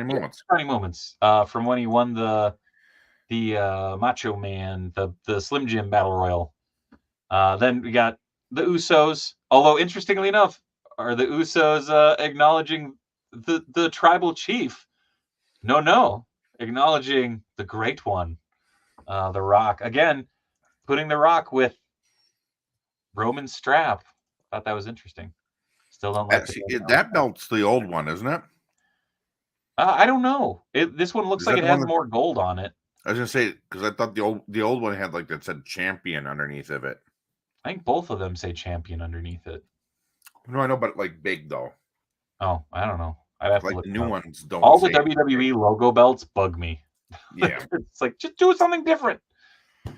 Moments. Defining Moments. From when he won the Macho Man, the Slim Jim Battle Royal. Then we got the Usos. Although, interestingly enough, are the Usos acknowledging the tribal chief? No. Acknowledging the Great One, The Rock. Again, putting The Rock with Roman Strap. Thought that was interesting. Still don't like that belt's the old one, isn't it? I don't know. This one looks like it has more gold on it. I was gonna say, because I thought the old one had like that said champion underneath of it. I think both of them say champion underneath it. No, I know, but like big though. Oh, I don't know. I'd have to look. The new ones don't. All the WWE logo belts bug me. Yeah, it's like, just do something different. Here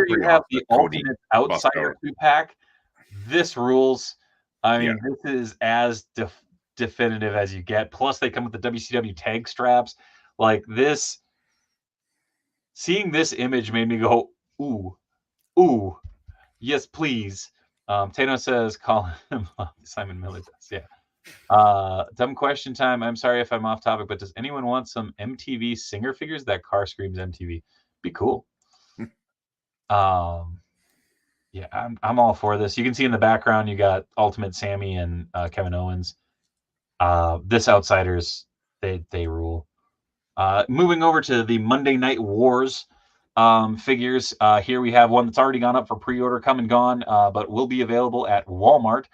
you have the Ultimate Outsider 2-pack. This rules. I mean, this is as definitive as you get. Plus, they come with the WCW tag straps. Like this. Seeing this image made me go, ooh, yes, please. Tano says, call him Simon Miller does. Yeah. Dumb question time. I'm sorry if I'm off topic, but does anyone want some MTV singer figures? That car screams MTV. Be cool. Yeah, I'm all for this. You can see in the background you got Ultimate Sammy and Kevin Owens. This Outsiders, they rule. Moving over to the Monday Night Wars figures. Here we have one that's already gone up for pre-order, come and gone, but will be available at Walmart.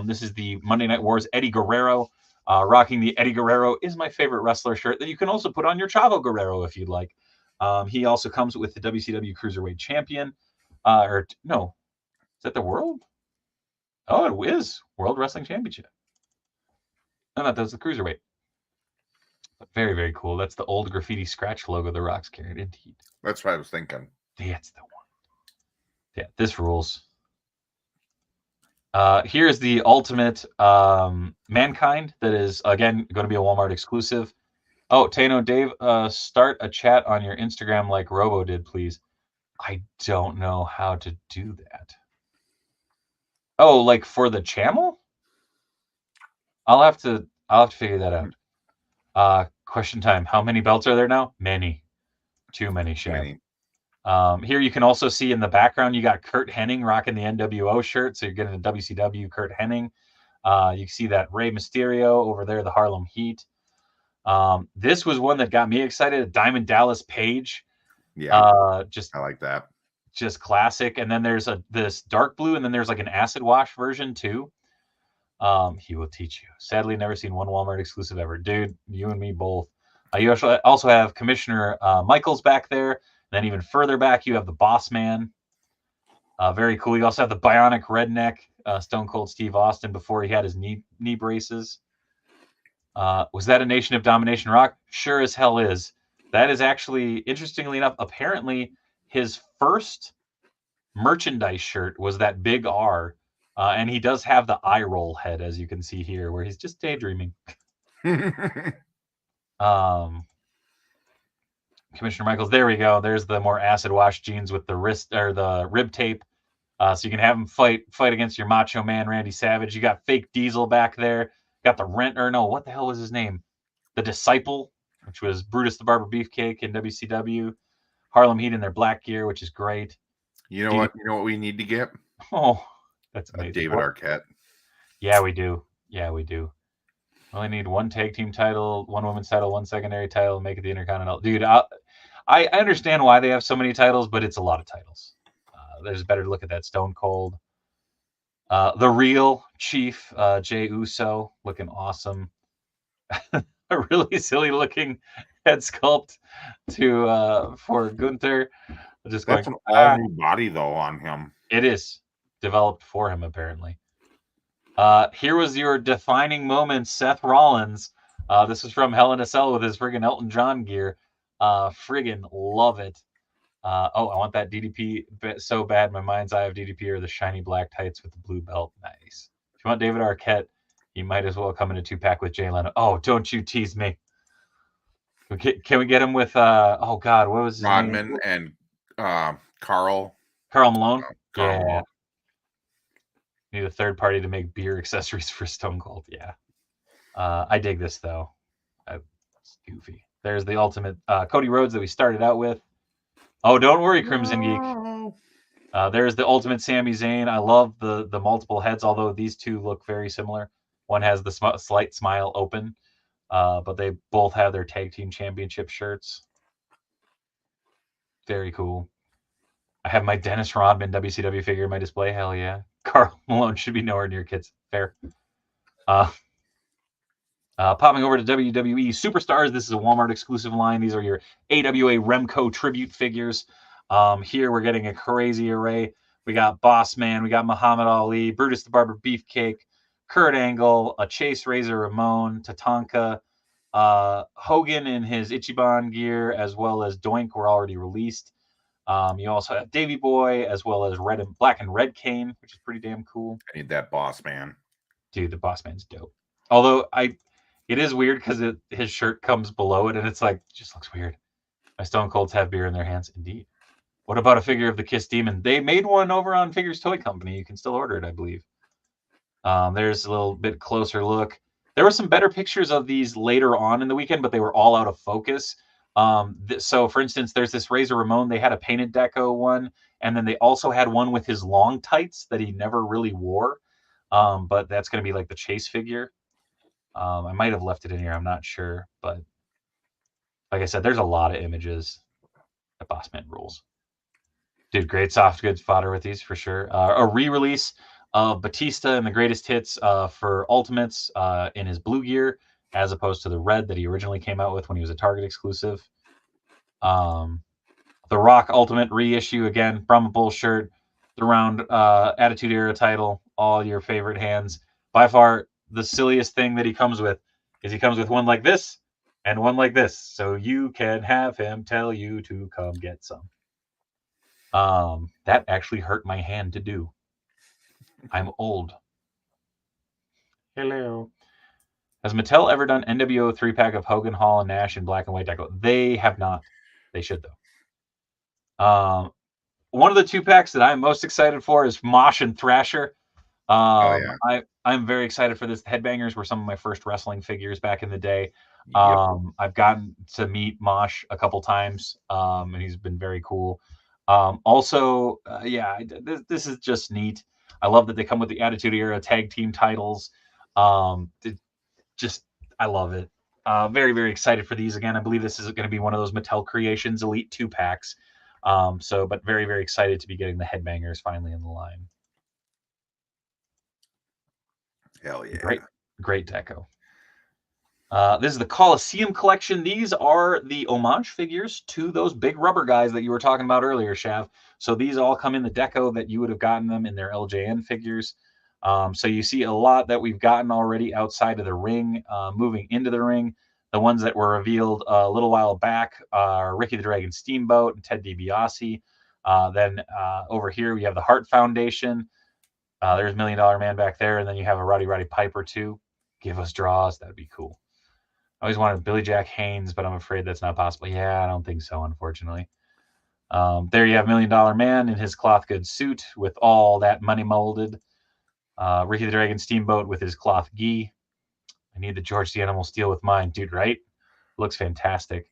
This is the Monday Night Wars Eddie Guerrero. Rocking the Eddie Guerrero is my favorite wrestler shirt that you can also put on your Chavo Guerrero if you'd like. He also comes with the WCW Cruiserweight Champion. Is that the World? Oh, it is World Wrestling Championship. I thought that was the Cruiserweight. But very, very cool. That's the old graffiti scratch logo the Rock's carried. Indeed. That's what I was thinking. That's the one. Yeah, this rules. Here's the ultimate Mankind that is, again, going to be a Walmart exclusive. Oh, Tano, Dave, start a chat on your Instagram like Robo did, please. I don't know how to do that. Oh, like for the channel? I'll have to figure that out. Question time. How many belts are there now? Many. Too many, Too Chef. many. Here you can also see in the background you got Kurt Hennig rocking the NWO shirt, so you're getting a WCW Kurt Hennig. You can see that Rey Mysterio over there, the Harlem Heat. This was one that got me excited. Diamond Dallas Page. Yeah, Just I like that. Just classic. And then there's this dark blue, and then there's like an acid wash version too. He will teach you. Sadly, never seen one Walmart exclusive ever. Dude, you and me both. You also have Commissioner Michaels back there. Then even further back, you have the Boss Man. Very cool. You also have the Bionic Redneck, Stone Cold Steve Austin, before he had his knee braces. Was that a Nation of Domination Rock? Sure as hell is. That is actually, interestingly enough, apparently his first merchandise shirt was that big R. And he does have the eye roll head, as you can see here, where he's just daydreaming. Commissioner Michaels, there we go. There's the more acid wash jeans with the wrist or the rib tape. So you can have him fight against your Macho Man Randy Savage. You got fake Diesel back there. Got the what the hell was his name? The Disciple, which was Brutus the Barber Beefcake in WCW. Harlem Heat in their black gear, which is great. You know what? You know what we need to get? Oh, that's amazing. David Arquette. Yeah, we do. Only need one tag team title, one women's title, one secondary title, make it the Intercontinental. Dude, I understand why they have so many titles, but it's a lot of titles. There's better to look at that Stone Cold. The real Chief, Jey Uso, looking awesome. A really silly looking head sculpt for Gunther. Just that's an all new body though on him. It is developed for him apparently. Here was your defining moment, Seth Rollins. This was from Hell in a Cell with his friggin' Elton John gear. Friggin' love it. I want that DDP so bad. My mind's eye of DDP are the shiny black tights with the blue belt. Nice. If you want David Arquette, you might as well come in a 2-pack with Jay Leno. Oh, don't you tease me. Can we get him with, oh God, what was his Rodman name? And Carl Malone? Carl Yeah. Malone. Need a third party to make beer accessories for Stone Cold. Yeah. I dig this, though. It's goofy. There's the ultimate Cody Rhodes that we started out with. Oh, don't worry, Crimson Geek. There's the ultimate Sami Zayn. I love the multiple heads, although these two look very similar. One has the slight smile open, but they both have their tag team championship shirts. Very cool. I have my Dennis Rodman WCW figure in my display. Hell yeah. Carl Malone should be nowhere near kids. Fair. Popping over to WWE Superstars. This is a Walmart exclusive line. These are your AWA Remco tribute figures. Here we're getting a crazy array. We got Boss Man, we got Muhammad Ali, Brutus the Barber Beefcake, Kurt Angle, a Chase Razor Ramon, Tatanka, Hogan in his Ichiban gear, as well as Doink were already released. You also have Davey Boy, as well as Black and Red Kane, which is pretty damn cool. I need that Boss Man. Dude, the Boss Man's dope. Although it is weird because his shirt comes below it, and it's like, it just looks weird. My Stone Colds have beer in their hands, indeed. What about a figure of the Kiss Demon? They made one over on Figures Toy Company. You can still order it, I believe. There's a little bit closer look. There were some better pictures of these later on in the weekend, but they were all out of focus. So, for instance, there's this Razor Ramon. They had a painted deco one, and then they also had one with his long tights that he never really wore. But that's going to be like the Chase figure. I might have left it in here. I'm not sure. But like I said, there's a lot of images. The Bossman rules. Dude, great soft goods fodder with these for sure. A re-release of Batista and the greatest hits for Ultimates in his blue gear, as opposed to the red that he originally came out with when he was a Target exclusive. The Rock Ultimate reissue again, Brahma Bull shirt, the round Attitude Era title, all your favorite hands. By far, the silliest thing that he comes with is he comes with one like this and one like this, so you can have him tell you to come get some. That actually hurt my hand to do. I'm old. Hello. Has Mattel ever done NWO 3-pack of Hogan, Hall, and Nash in black and white deco? They have not. They should, though. One of the 2-packs that I'm most excited for is Mosh and Thrasher. Yeah. I'm very excited for this. The Headbangers were some of my first wrestling figures back in the day. Yep. I've gotten to meet Mosh a couple times, and he's been very cool. Also, this is just neat. I love that they come with the Attitude Era tag team titles. Just I love it. Very, very excited for these again. I believe this is going to be one of those Mattel Creations Elite 2-packs. But very, very excited to be getting the Headbangers finally in the line. Hell yeah. Great deco. This is the Coliseum collection. These are the homage figures to those big rubber guys that you were talking about earlier, Shav. So these all come in the deco that you would have gotten them in their LJN figures. So you see a lot that we've gotten already outside of the ring, moving into the ring. The ones that were revealed a little while back are Ricky the Dragon Steamboat and Ted DiBiase. Then over here we have the Hart Foundation. There's $1 Million Man back there, and then you have a Roddy Piper too. Give us draws, that'd be cool. I always wanted Billy Jack Haynes, but I'm afraid that's not possible. Yeah, I don't think so, unfortunately. There you have $1 Million Man in his cloth goods suit with all that money molded. Ricky the Dragon Steamboat with his cloth gi. I need the George the Animal Steel with mine, dude, right? Looks fantastic.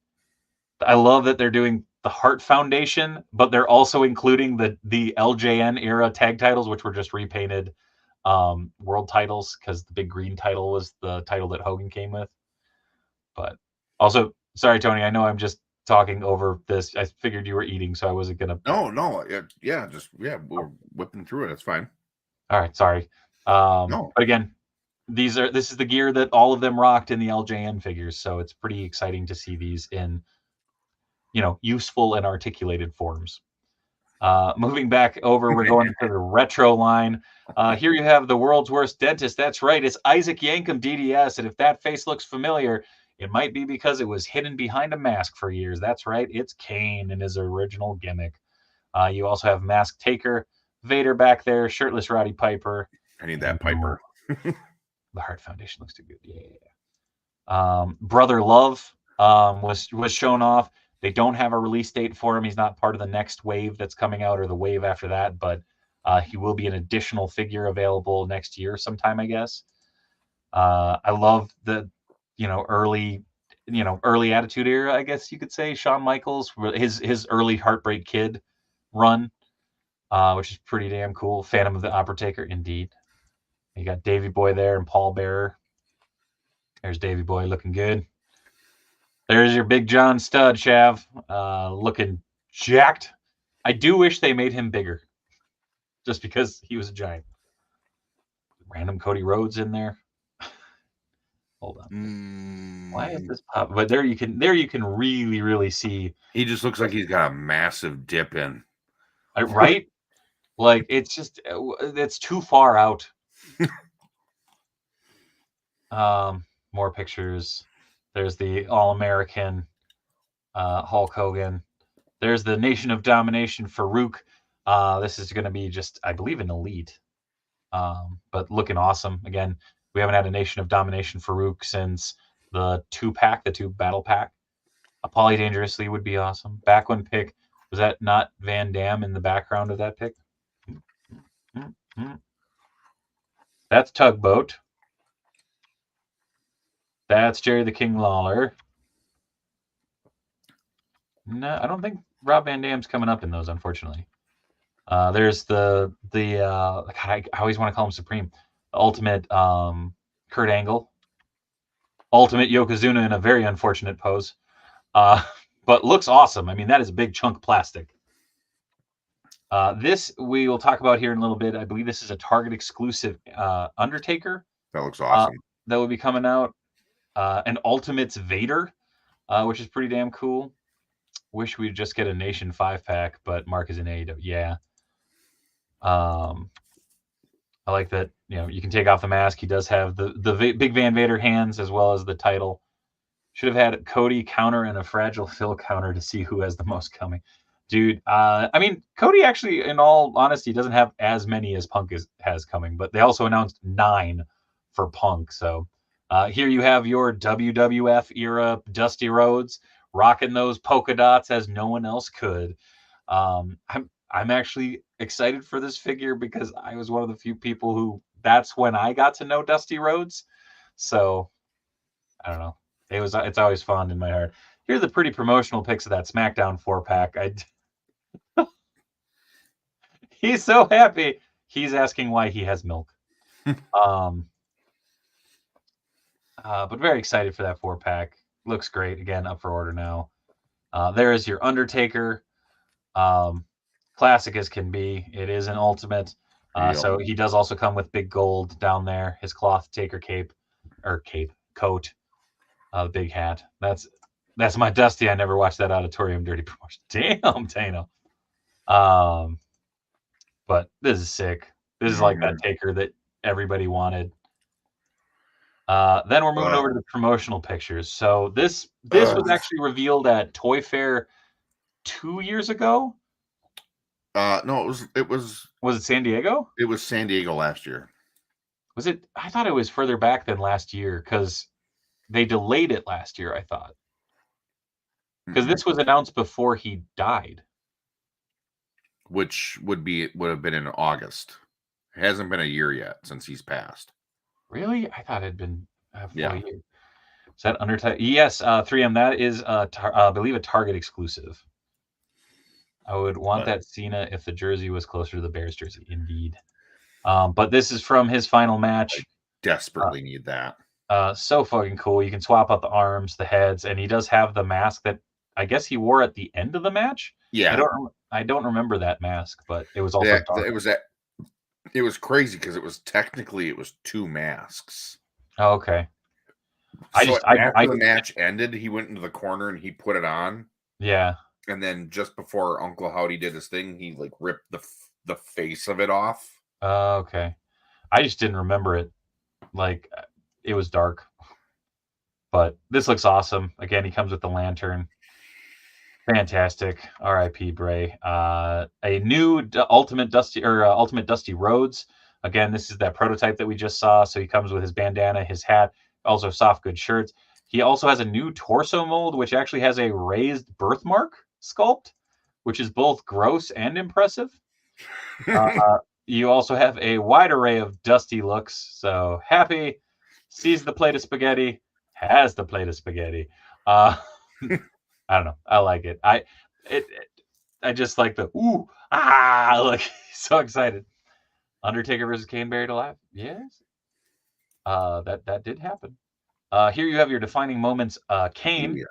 I love that they're doing the Hart Foundation, but they're also including the LJN era tag titles, which were just repainted world titles because the big green title was the title that Hogan came with. But also, sorry, Tony, I know I'm just talking over this. I figured you were eating, so I wasn't gonna. No, we're whipping through it. It's fine. All right, sorry. No. But again, this is the gear that all of them rocked in the LJN figures, so it's pretty exciting to see these in, useful and articulated forms. Moving back over, we're going to the retro line. Here you have the world's worst dentist. That's right, it's Isaac Yankem DDS, and if that face looks familiar, it might be because it was hidden behind a mask for years. That's right, it's Kane in his original gimmick. You also have Mask Taker, Vader back there, shirtless Roddy Piper. I need that Piper. The Hart Foundation looks too good. Yeah. Brother Love was shown off. They don't have a release date for him. He's not part of the next wave that's coming out or the wave after that, but he will be an additional figure available next year sometime, I guess. I love the early Attitude Era, I guess you could say. Shawn Michaels, his early Heartbreak Kid run, which is pretty damn cool. Phantom of the Opera Taker, indeed. You got Davey Boy there and Paul Bearer. There's Davey Boy looking good. There's your Big John Stud, Shav, looking jacked. I do wish they made him bigger, just because he was a giant. Random Cody Rhodes in there. Hold on. Why is this pop? But there you can really, really see. He just looks like he's got a massive dip in. Right? Like, it's too far out. More pictures. There's the All-American Hulk Hogan. There's the Nation of Domination Farouk. This is going to be just, I believe, an elite. But looking awesome. Again, we haven't had a Nation of Domination Farouk since the 2-pack, the 2 battle pack. A Poly Dangerously would be awesome. Back when pick, was that not Van Damme in the background of that pick? That's Tugboat. That's Jerry the King Lawler. No, I don't think Rob Van Dam's coming up in those, unfortunately. There's the God, I always want to call him Supreme. The Ultimate Kurt Angle. Ultimate Yokozuna in a very unfortunate pose. But looks awesome. I mean, that is a big chunk of plastic. This we will talk about here in a little bit. I believe this is a Target exclusive Undertaker. That looks awesome. That will be coming out. An Ultimates Vader, which is pretty damn cool. Wish we'd just get a Nation 5-pack, but Mark is in AEW. Yeah. I like that. You can take off the mask. He does have the big Van Vader hands as well as the title. Should have had Cody counter and a Fragile Phil counter to see who has the most coming. Dude, I mean, Cody actually, in all honesty, doesn't have as many as Punk has coming, but they also announced 9 for Punk. So here you have your WWF era Dusty Rhodes rocking those polka dots as no one else could. I'm actually excited for this figure because I was one of the few people who that's when I got to know Dusty Rhodes. So I don't know. It's always fond in my heart. Here are the pretty promotional pics of that SmackDown 4-pack. He's so happy. He's asking why he has milk. But very excited for that 4-pack. Looks great. Again, up for order now. There is your Undertaker. Classic as can be. It is an ultimate. Yep. So he does also come with big gold down there. His cloth taker coat, the big hat. That's my Dusty. I never watched that Auditorium Dirty promotion. Damn, Tano. But this is sick. This is like that taker that everybody wanted. Then we're moving over to the promotional pictures. So this was actually revealed at Toy Fair 2 years ago. No, it was. Was it San Diego? It was San Diego last year. Was it? I thought it was further back than last year because they delayed it last year. I thought because this was announced before he died, which would have been in August. It hasn't been a year yet since he's passed. Really? I thought it had been a full year. Is that Undertaker? Yes, 3M. That is, I believe, a Target exclusive. I would want that Cena if the jersey was closer to the Bears jersey. Indeed. But this is from his final match. I desperately need that. So fucking cool. You can swap out the arms, the heads, and he does have the mask that I guess he wore at the end of the match. Yeah. I don't remember that mask, but it was also it was crazy because it was 2 masks. Oh, okay. After the match ended, he went into the corner and he put it on. Yeah. And then just before Uncle Howdy did his thing, he like ripped the face of it off. Okay. I just didn't remember it. Like, it was dark. But this looks awesome. Again, he comes with the lantern. Fantastic. R.I.P. Bray. A new Ultimate Dusty Rhodes. Again, this is that prototype that we just saw. So he comes with his bandana, his hat, also soft good shirts. He also has a new torso mold, which actually has a raised birthmark sculpt, which is both gross and impressive. You also have a wide array of Dusty looks. So happy, sees the plate of spaghetti, has the plate of spaghetti. I don't know. I like it. I just like the look, so excited. Undertaker versus Kane buried alive. Yes. That did happen. Here you have your defining moments. Kane,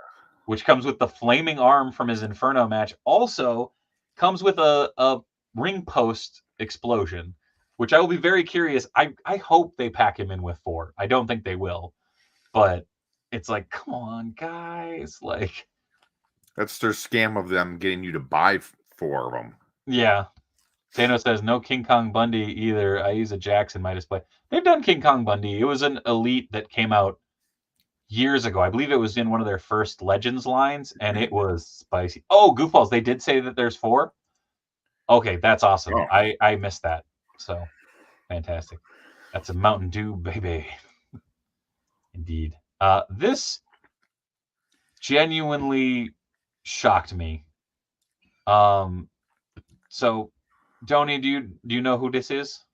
which comes with the flaming arm from his Inferno match, also comes with a ring post explosion, which I will be very curious. I hope they pack him in with 4. I don't think they will, but it's like, come on, guys, like. That's their scam of them getting you to buy 4 of them. Yeah. Thanos says, no King Kong Bundy either. I use a Jax in my display. They've done King Kong Bundy. It was an Elite that came out years ago. I believe it was in one of their first Legends lines, and it was spicy. Oh, goofballs. They did say that there's 4? Okay, that's awesome. Oh. I missed that. So, fantastic. That's a Mountain Dew, baby. Indeed. This genuinely shocked me. So, Tony, do you know who this is?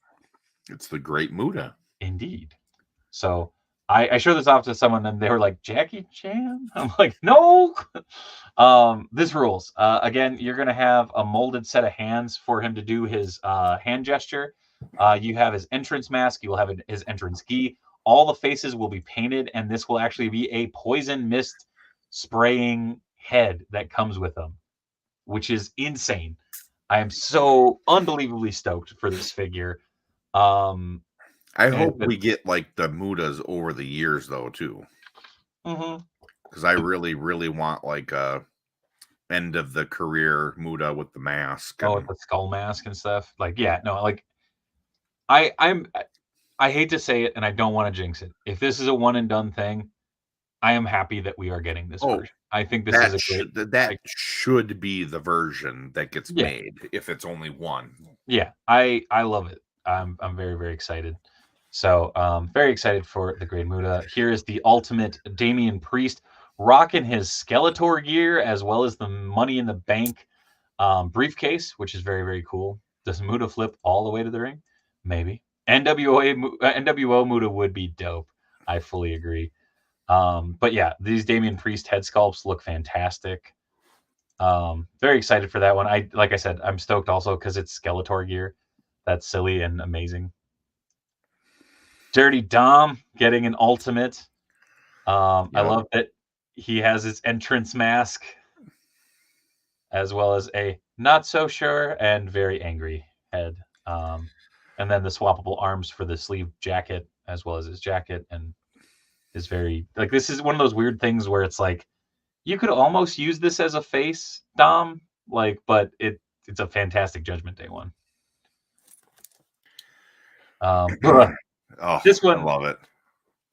It's the Great Muta. Indeed. So I showed this off to someone and they were like, Jackie Chan? I'm like, no. This rules. Again, you're going to have a molded set of hands for him to do his hand gesture. You have his entrance mask. You will have his entrance gi. All the faces will be painted, and this will actually be a poison mist spraying head that comes with them, which is insane. I am so unbelievably stoked for this figure. I hope we get like the Mutas over the years though too. Because I really, really want like a end of the career Muta with the mask. Oh, with the skull mask and stuff. Like, yeah, no, like I hate to say it, and I don't want to jinx it. If this is a one and done thing, I am happy that we are getting this Oh, version. I think this is a great. that should be the version that gets Yeah, made if it's only one. yeah. I love it. I'm very very excited. So very excited for the Great Muta. Here is the ultimate Damian Priest rocking his Skeletor gear as well as the Money in the Bank briefcase, which is very very cool. Does Muta flip all the way to the ring? Maybe. NWO Muta would be dope. I fully agree. But yeah, these Damian Priest head sculpts look fantastic. Very excited for that one. Like I said, I'm stoked also because it's Skeletor gear. That's silly and amazing. Dirty Dom getting an ultimate. I Yep. love that he has his entrance mask as well as a not so sure and very angry head. And then the swappable arms for the sleeve jacket as well as his jacket, and is very like, this is one of those weird things where it's like you could almost use this as a face, Dom, like, but it's a fantastic Judgment Day one. Oh, This I one, love it.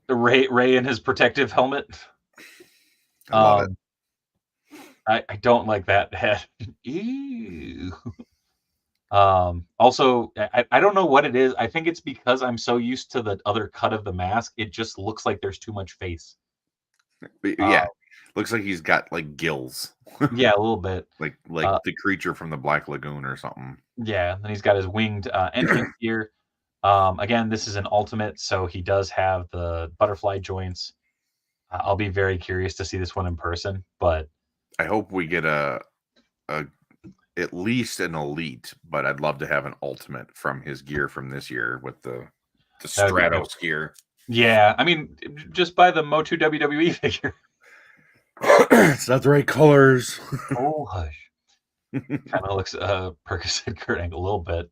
Ray in his protective helmet. I love it. I don't like that head. Ew. Also, I don't know what it is. I think it's because I'm so used to the other cut of the mask. It just looks like there's too much face. Yeah, looks like he's got like gills. Yeah, a little bit. like the creature from the Black Lagoon or something. Yeah, and he's got his winged entrance gear. Again, this is an ultimate, so he does have the butterfly joints. I'll be very curious to see this one in person, but I hope we get a at least an elite, but I'd love to have an ultimate from his gear from this year with the Stratos gear. Yeah, I mean, just buy the Motu WWE figure. It's not the right colors. Oh hush. Kind of looks Percocet Kurt Angle a little bit.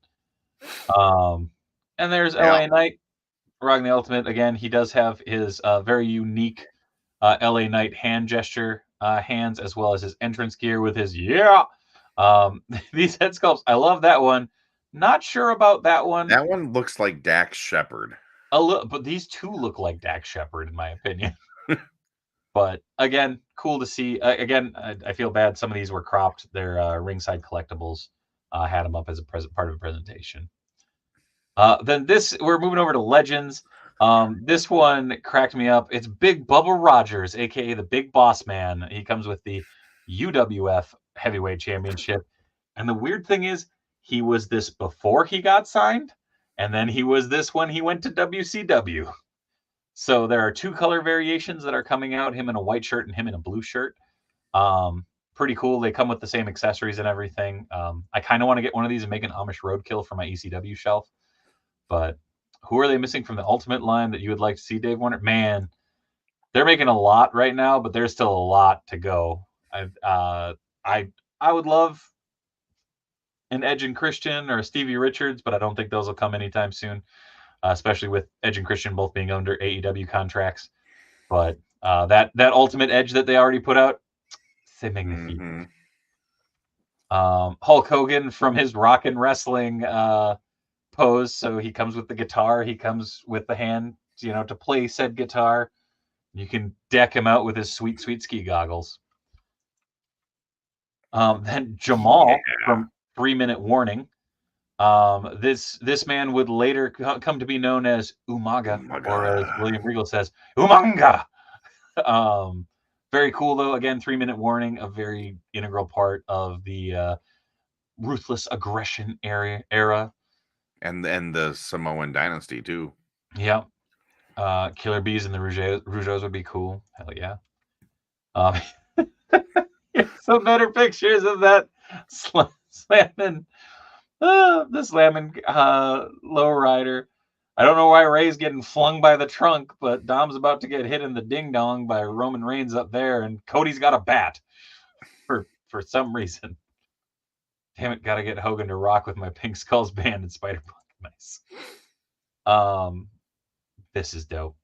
And there's LA Knight rocking the ultimate again. He does have his very unique LA Knight hand gesture hands, as well as his entrance gear with his these head sculpts. I love that one. Not sure about that one. That one looks like Dax Shepard. A little, but these two look like Dax Shepard in my opinion. But again, cool to see. Again, I feel bad. Some of these were cropped. They're ringside collectibles. Had them up as a part of a presentation. Then we're moving over to Legends. This one cracked me up. It's Big Bubba Rogers, aka the Big Boss Man. He comes with the UWF Heavyweight Championship. And the weird thing is, he was this before he got signed, and then he was this when he went to WCW. So there are two color variations that are coming out, him in a white shirt and him in a blue shirt. Pretty cool. They come with the same accessories and everything. I kind of want to get one of these and make an Amish Roadkill for my ECW shelf. But who are they missing from the Ultimate line that you would like to see, Dave Warner? Man, they're making a lot right now, but there's still a lot to go. I would love an Edge and Christian or a Stevie Richards, but I don't think those will come anytime soon, especially with Edge and Christian both being under AEW contracts. But that Ultimate Edge that they already put out, c'est magnifique. Mm-hmm. Hulk Hogan from his Rock and Wrestling pose. So he comes with the guitar. He comes with the hand, to play said guitar. You can deck him out with his sweet, sweet ski goggles. Then Jamal from 3 Minute Warning. This man would later come to be known as Umaga, or as William Regal says, Umanga. Very cool though. Again, 3 Minute Warning, a very integral part of the ruthless aggression era. And the Samoan dynasty too. Yeah. Killer Bees and the Rougeaus would be cool. Hell yeah. Some better pictures of that slamming lowrider. I don't know why Ray's getting flung by the trunk, but Dom's about to get hit in the ding dong by Roman Reigns up there, and Cody's got a bat for some reason. Damn it, gotta get Hogan to rock with my Pink Skulls band and Spider-Punk. Nice. This is dope.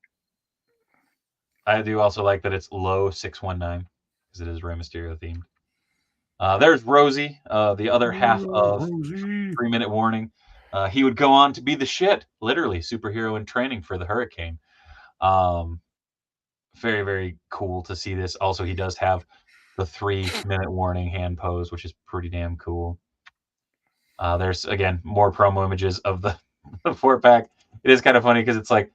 I do also like that it's low 619 because it is Rey Mysterio themed. There's Rosie, the other half of 3 Minute Warning. He would go on to be the shit, literally superhero in training for the Hurricane. very, very cool to see this. Also, he does have the 3-minute warning hand pose, which is pretty damn cool. There's, again, more promo images of the 4-pack. It is kind of funny because it's like,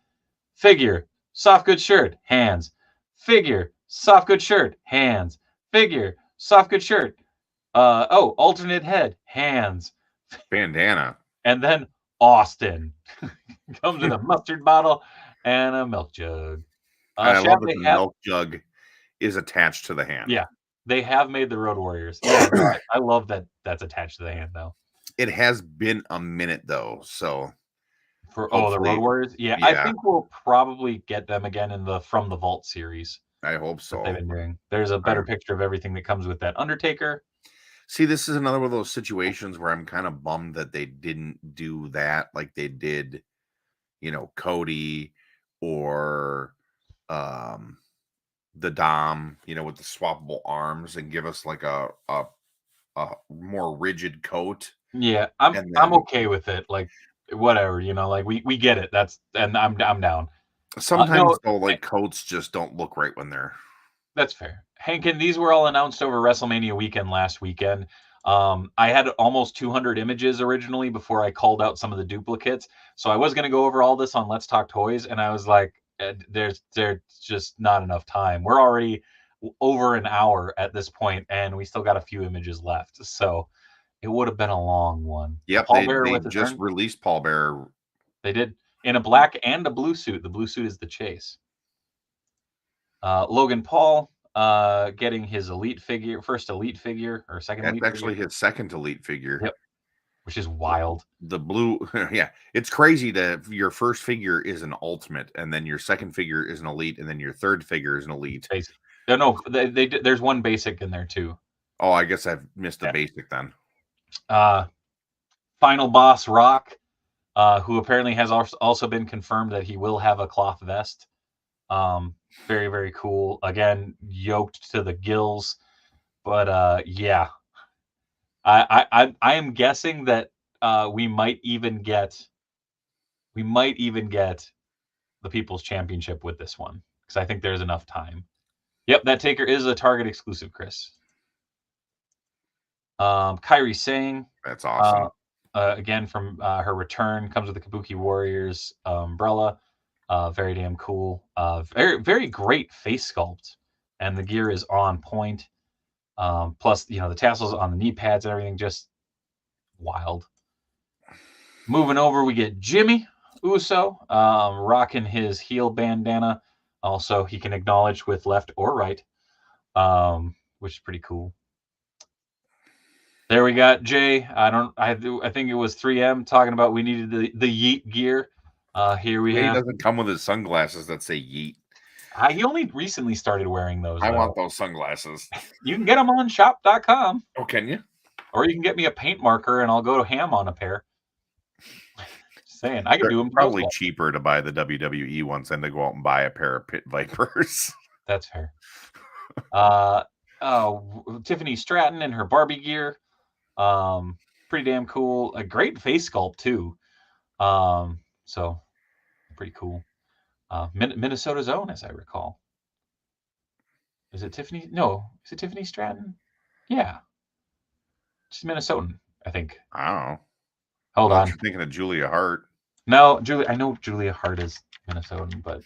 figure, soft good shirt, hands. Figure, soft good shirt, hands. Figure, soft good shirt. Alternate head, hands. Bandana. And then Austin comes with a mustard bottle and a milk jug. And I love that They the have, milk jug is attached to the hand. yeah, they have made the Road Warriors. Yeah, no, I love that that's attached to the hand though. It has been a minute though, so For the Road hopefully, Warriors, yeah, I yeah, think we'll probably get them again in the From the Vault series I hope that they've so. been doing. There's a better picture of everything that comes with that Undertaker. See, this is another one of those situations where I'm kind of bummed that they didn't do that like they did, Cody or the Dom, with the swappable arms and give us like a more rigid coat. Yeah, And I'm then okay with it. Like whatever, like we get it. And I'm down. sometimes No, though, like coats just don't look right when they're that's fair. Hankin, these were all announced over WrestleMania weekend last weekend. I had almost 200 images originally before I called out some of the duplicates. So I was going to go over all this on Let's Talk Toys, and I was like, there's just not enough time. We're already over an hour at this point, and we still got a few images left. So it would have been a long one. Yep, Paul they Bearer they with his just urn. released Paul Bearer. They did in a black and a blue suit. The blue suit is the chase. Logan Paul getting his first elite figure or second That's elite actually figure. his second elite figure. Yep, which is wild. The blue, yeah, it's crazy that your first figure is an ultimate, and then your second figure is an elite, and then your third figure is an elite. Basic. No, there's one basic in there too. Oh, I guess I've missed the basic then. Final boss Rock, who apparently has also been confirmed that he will have a cloth vest. Very, very cool. Again, yoked to the gills, but yeah, I am guessing that we might even get the People's Championship with this one because I think there's enough time. Yep, that Taker is a Target exclusive, Chris. Kairi Sane. That's awesome. Again, from her return, comes with the Kabuki Warriors umbrella. Very damn cool. Very, very great face sculpt. And the gear is on point. Plus, the tassels on the knee pads and everything, just wild. Moving over, we get Jimmy Uso rocking his heel bandana. Also, he can acknowledge with left or right, which is pretty cool. There we got Jay. I think it was 3M talking about we needed the Yeet gear. Here we have. He doesn't come with his sunglasses that say Yeet. He only recently started wearing those. I want those sunglasses. You can get them on shop.com. Oh, can you? Or you can get me a paint marker and I'll go to ham on a pair. Just saying, I could do them. Probably cheaper to buy the WWE ones than to go out and buy a pair of Pit Vipers. That's fair. Tiffany Stratton in her Barbie gear. Pretty damn cool. A great face sculpt too. So pretty cool. Minnesota's own, as I recall. Is it Tiffany? No, is it Tiffany Stratton? Yeah, she's Minnesotan, I think. I don't know. Hold on. You're thinking of Julia Hart. No, I know Julia Hart is Minnesotan, but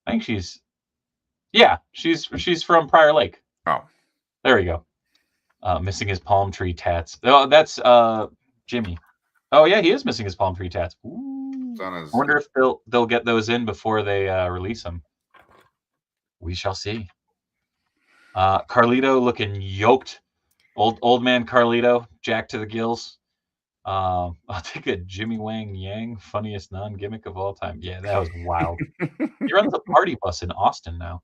I think she's from Prior Lake. Oh, there we go. Missing his palm tree tats. Oh, that's Jimmy. Oh yeah, he is missing his palm tree tats. Ooh. I wonder if they'll get those in before they release them. We shall see. Carlito looking yoked. Old man Carlito, jacked to the gills. I'll take a Jimmy Wang Yang, funniest non-gimmick of all time. Yeah, that was wild. He runs a party bus in Austin now.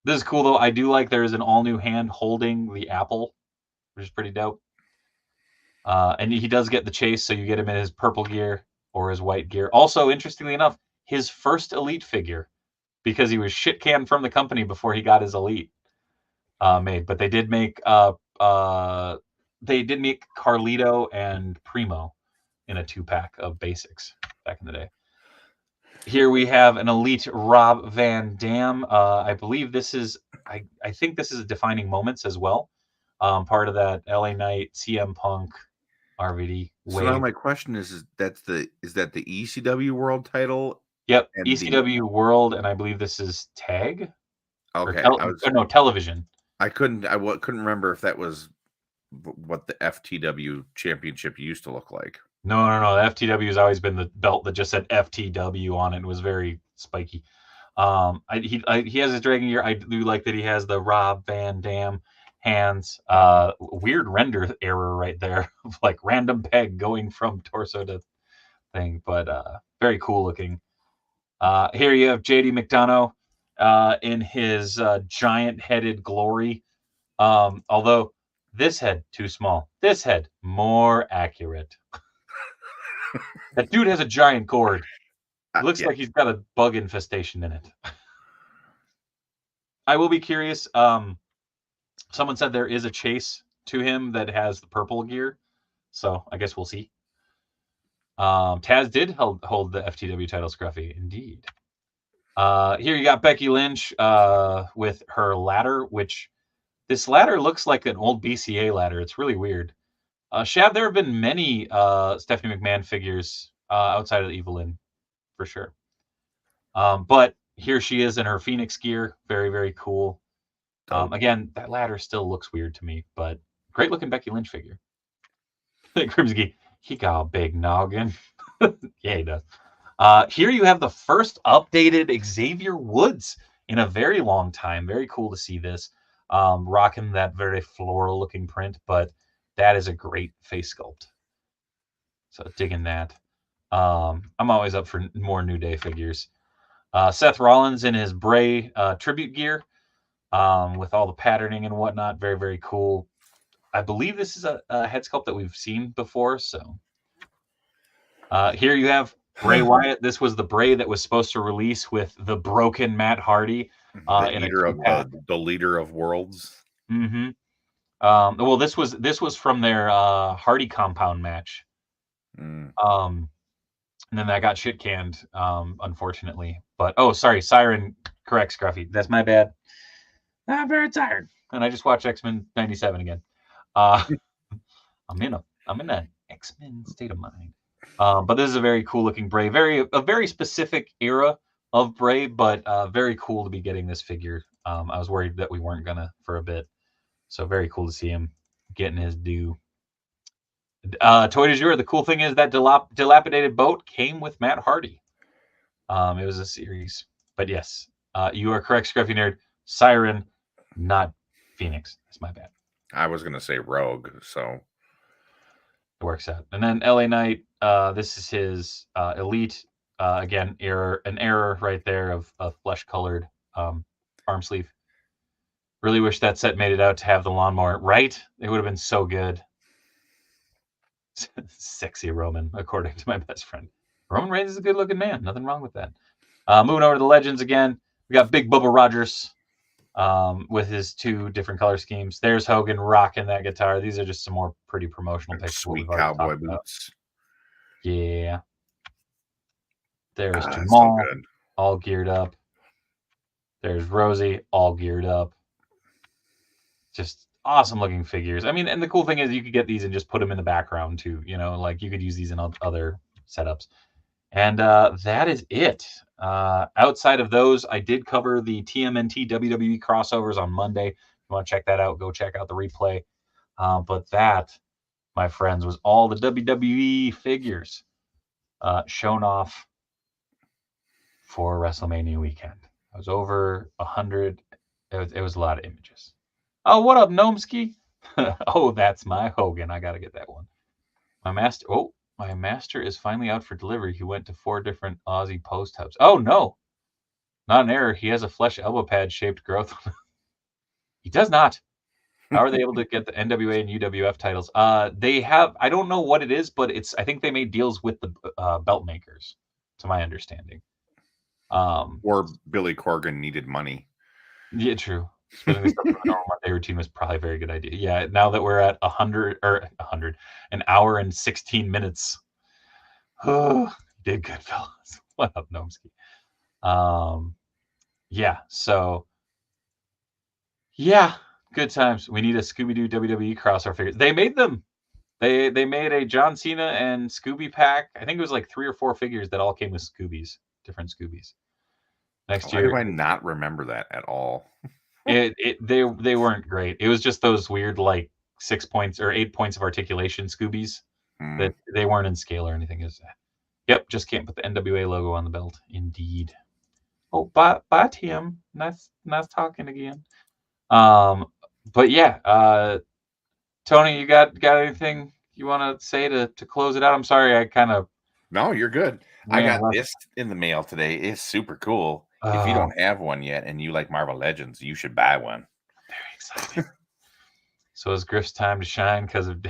This is cool though. I do like there is an all-new hand holding the apple, which is pretty dope. And he does get the chase, so you get him in his purple gear or his white gear. Also, interestingly enough, his first elite figure, because he was shit canned from the company before he got his elite made. But they did make Carlito and Primo in a 2-pack of basics back in the day. Here we have an elite Rob Van Dam. I believe this is, I think this is defining moments as well. Part of that LA Knight, CM Punk, RVD So now wave. my question is that the ECW world title Yep, and the ECW World, and I believe this is tag or okay, no, television. couldn't remember if that was what the FTW championship used to look like. No. The FTW has always been the belt that just said FTW on it and was very spiky. He has his dragon gear. I do like that he has the Rob Van Dam hands. Weird render error right there, like random peg going from torso to thing, but very cool looking. Here you have JD McDonough in his giant-headed glory. Although this head too small, this head more accurate. That dude has a giant gourd. It looks Yeah. like he's got a bug infestation in it. I will be curious. Someone said there is a chase to him that has the purple gear, so I guess we'll see. Taz did hold the FTW title, Scruffy, indeed. Here you got Becky Lynch with her ladder, which this ladder looks like an old BCA ladder. It's really weird. Shav, there have been many Stephanie McMahon figures outside of the Evelyn, for sure. But here she is in her Phoenix gear. Very, very cool. Again, that ladder still looks weird to me, but great looking Becky Lynch figure. Grimsky, he got a big noggin. Yeah, he does. Here you have the first updated Xavier Woods in a very long time. Very cool to see this. Rocking that very floral looking print, but that is a great face sculpt. So digging that. I'm always up for more New Day figures. Seth Rollins in his Bray tribute gear with all the patterning and whatnot. Very, very cool. I believe this is a head sculpt that we've seen before. So here you have Bray Wyatt. This was the Bray that was supposed to release with the broken Matt Hardy in the leader of worlds. Mm-hmm. Well, this was from their Hardy compound match. And then that got shit canned, unfortunately. But sorry, Siren corrects Scruffy. That's my bad. I'm very tired, and I just watched X-Men '97 again. I'm in an X-Men state of mind. But this is a very cool looking Bray, a very specific era of Bray, but very cool to be getting this figure. I was worried that we weren't gonna for a bit, so very cool to see him getting his due. Toy du jour. The cool thing is that dilapidated boat came with Matt Hardy. It was a series, but yes, you are correct, Scruffy Nerd. Siren, not Phoenix. That's my bad. I was gonna say Rogue, so it works out. And then LA Knight. This is his elite. Again, an error right there of flesh colored arm sleeve. Really wish that set made it out to have the lawnmower. Right? It would have been so good. Sexy Roman, according to my best friend. Roman Reigns is a good-looking man. Nothing wrong with that. Moving over to the Legends again. We got Big Bubba Rogers with his two different color schemes. There's Hogan rocking that guitar. These are just some more pretty promotional pictures. Sweet cowboy boots. Yeah. There's Jamal, so all geared up. There's Rosie, all geared up. Just awesome looking figures. I mean, and the cool thing is you could get these and just put them in the background too. You know, like you could use these in other setups. And that is it. Outside of those, I did cover the TMNT WWE crossovers on Monday. If you want to check that out, go check out the replay. But that, my friends, was all the WWE figures shown off for WrestleMania weekend. It was over 100. It was a lot of images. Oh, what up, Gnomski? Oh, that's my Hogan. I got to get that one. My master is finally out for delivery. He went to 4 different Aussie post hubs. Oh, no. Not an error. He has a flesh elbow pad shaped growth. He does not. How are they able to get the NWA and UWF titles? They have, I don't know what it is, but I think they made deals with the belt makers, to my understanding. Or Billy Corgan needed money. Yeah, true. Splitting this up from the normal Monday routine was probably a very good idea. Yeah, now that we're at 100, an hour and 16 minutes. Oh, did good, fellas. What up, Nomsky? Yeah. So yeah, good times. We need a Scooby-Doo WWE crossover figures. They made them. They made a John Cena and Scooby pack. I think it was like 3 or 4 figures that all came with Scoobies, different Scoobies. Next Why do year, I not remember that at all? they weren't great. It was just those weird like 6 points or 8 points of articulation Scoobies that they weren't in scale or anything. Is yep, just can't put the NWA logo on the belt. Indeed. Oh, bye, Tim. Nice talking again. But yeah, Tony, you got anything you want to say to close it out? I'm sorry, I kind of No, you're good. I ran got left. this in the mail today. It's super cool. If you don't have one yet and you like Marvel Legends, you should buy one. Very exciting. So is Griff's time to shine because of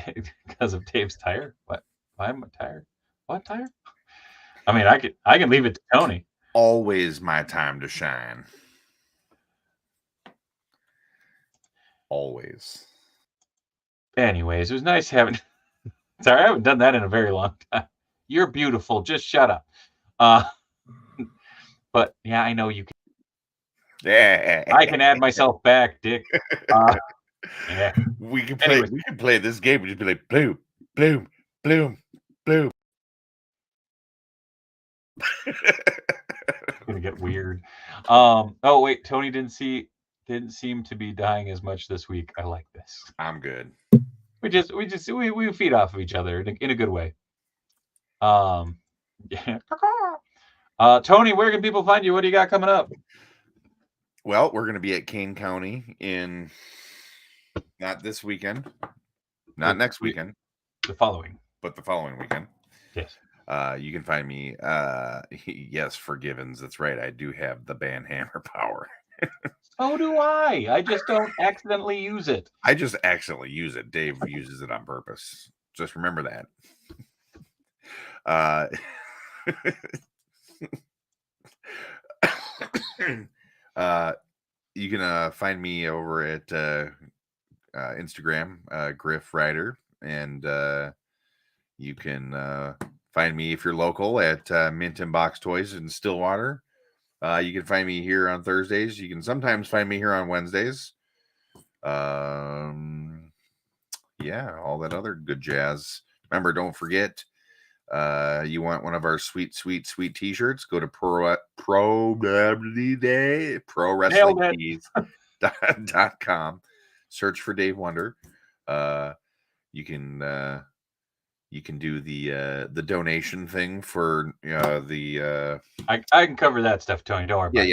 Dave's tire? What? Why am I tired? What tire? I mean, I can leave it to Tony. Always my time to shine. Always. Anyways, it was nice having. Sorry, I haven't done that in a very long time. You're beautiful. Just shut up. But yeah, I know you can. Yeah. I can add myself back, Dick. Yeah. We can play. Anyways. We can play this game. We just be like bloom, bloom, bloom, bloom. It's gonna get weird. Oh wait, Tony didn't seem to be dying as much this week. I like this. I'm good. We feed off of each other in a good way. Yeah. Tony, where can people find you? What do you got coming up? Well, we're gonna be at Kane County in not this weekend, not next weekend, the following, but the following weekend. Yes. You can find me. Yes, for Givens. That's right. I do have the band hammer power. So do I. I just don't accidentally use it. I just accidentally use it. Dave uses it on purpose. Just remember that. You can find me over at Instagram, Griff Rider, and you can find me if you're local at Mint and Box Toys in Stillwater. You can find me here on Thursdays. You can sometimes find me here on Wednesdays. Yeah, all that other good jazz. Remember, don't forget, you want one of our sweet t-shirts, go to ProWrestlingTees.com. Search for Dave Wonder. You can do the donation thing for the I can cover that stuff, Tony. Don't worry about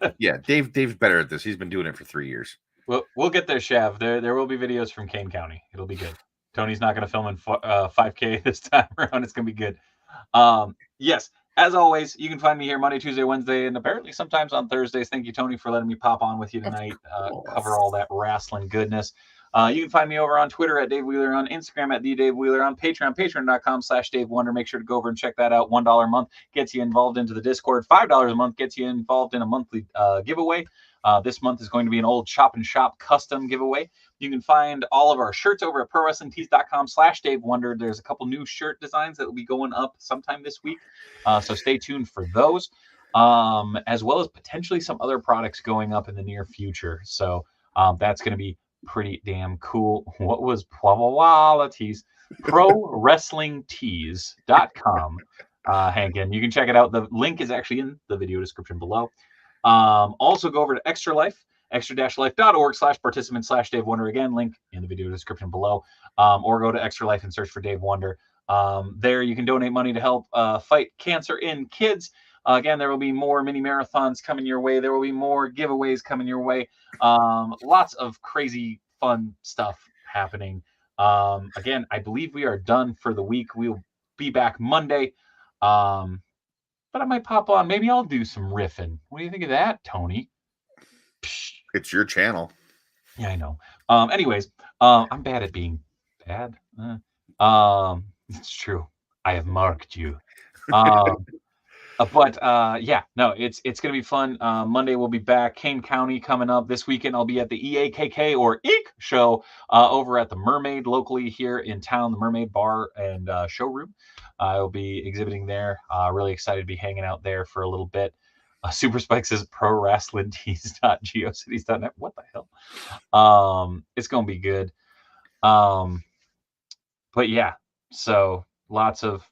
it. Yeah. Dave's better at this. He's been doing it for 3 years. We'll get there, Shav. There will be videos from Kane County. It'll be good. Tony's not going to film in 5K this time around. It's going to be good. Yes, as always, you can find me here Monday, Tuesday, Wednesday, and apparently sometimes on Thursdays. Thank you, Tony, for letting me pop on with you tonight. Cover all that wrestling goodness. You can find me over on Twitter at Dave Wheeler, on Instagram at @TheDaveWheeler, on Patreon, patreon.com/DaveWonder. Make sure to go over and check that out. $1 a month gets you involved into the Discord. $5 a month gets you involved in a monthly giveaway. This month is going to be an old Chop and Shop custom giveaway. You can find all of our shirts over at ProWrestlingTees.com/DaveWonder. There's a couple new shirt designs that will be going up sometime this week. So stay tuned for those, as well as potentially some other products going up in the near future. So that's going to be pretty damn cool. What was Plawalatees? ProWrestlingTees.com. Hankin, you can check it out. The link is actually in the video description below. Also go over to Extra Life, extra-life.org/participant/Dave Wonder. Again, link in the video description below. Or go to Extra Life and search for Dave Wonder. There you can donate money to help fight cancer in kids. Again, there will be more mini marathons coming your way. There will be more giveaways coming your way. Lots of crazy fun stuff happening. Again, I believe we are done for the week. We'll be back Monday. But I might pop on. Maybe I'll do some riffing. What do you think of that, Tony? It's your channel. Yeah, I know. Anyways, I'm bad at being bad. It's true. I have marked you. But yeah, no, it's going to be fun. Monday we'll be back. Kane County coming up this weekend. I'll be at the EAKK or EEK show over at the Mermaid locally here in town, the Mermaid Bar and Showroom. I will be exhibiting there. Really excited to be hanging out there for a little bit. Super Spike says prowrestlingtees.geocities.net. What the hell? It's gonna be good. But yeah, so lots of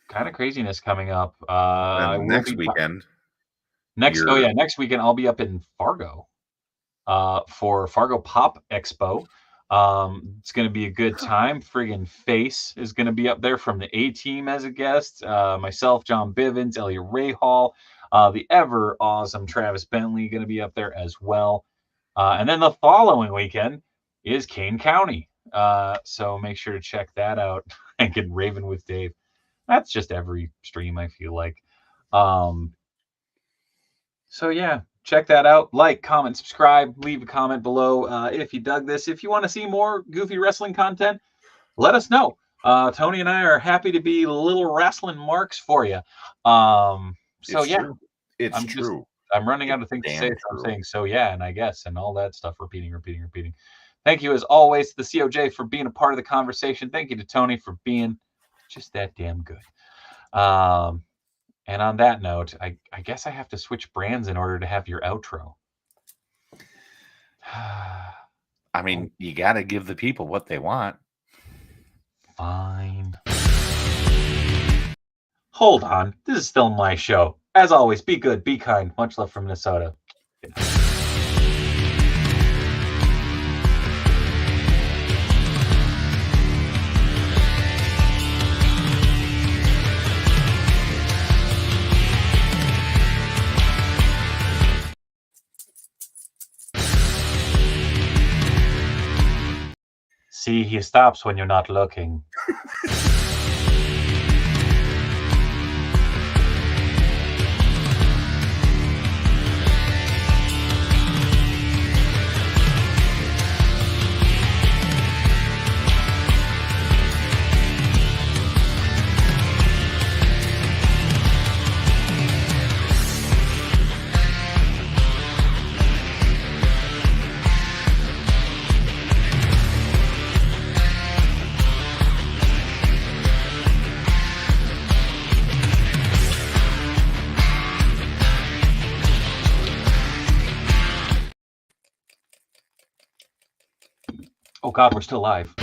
kind of craziness coming up. And next weekend. Next weekend I'll be up in Fargo for Fargo Pop Expo. It's going to be a good time. Friggin' Face is going to be up there from the A-Team as a guest. Myself, John Bivens, Elliot Rahal, the ever awesome Travis Bentley going to be up there as well. And then the following weekend is Kane County. So make sure to check that out and get Raven with Dave. That's just every stream, I feel like. So yeah, check that out. Like, comment, subscribe, leave a comment below if you dug this. If you want to see more goofy wrestling content, let us know. Tony and I are happy to be little wrestling marks for you. So it's yeah, true. It's true. I'm running out of things to say. So I'm saying so yeah, and I guess, and all that stuff. Repeating. Thank you as always to the COJ for being a part of the conversation. Thank you to Tony for being just that damn good. And on that note, I guess I have to switch brands in order to have your outro. I mean, you got to give the people what they want. Fine. Hold on. This is still my show. As always, be good, be kind. Much love from Minnesota. Good night. See, he stops when you're not looking. Oh God, we're still live.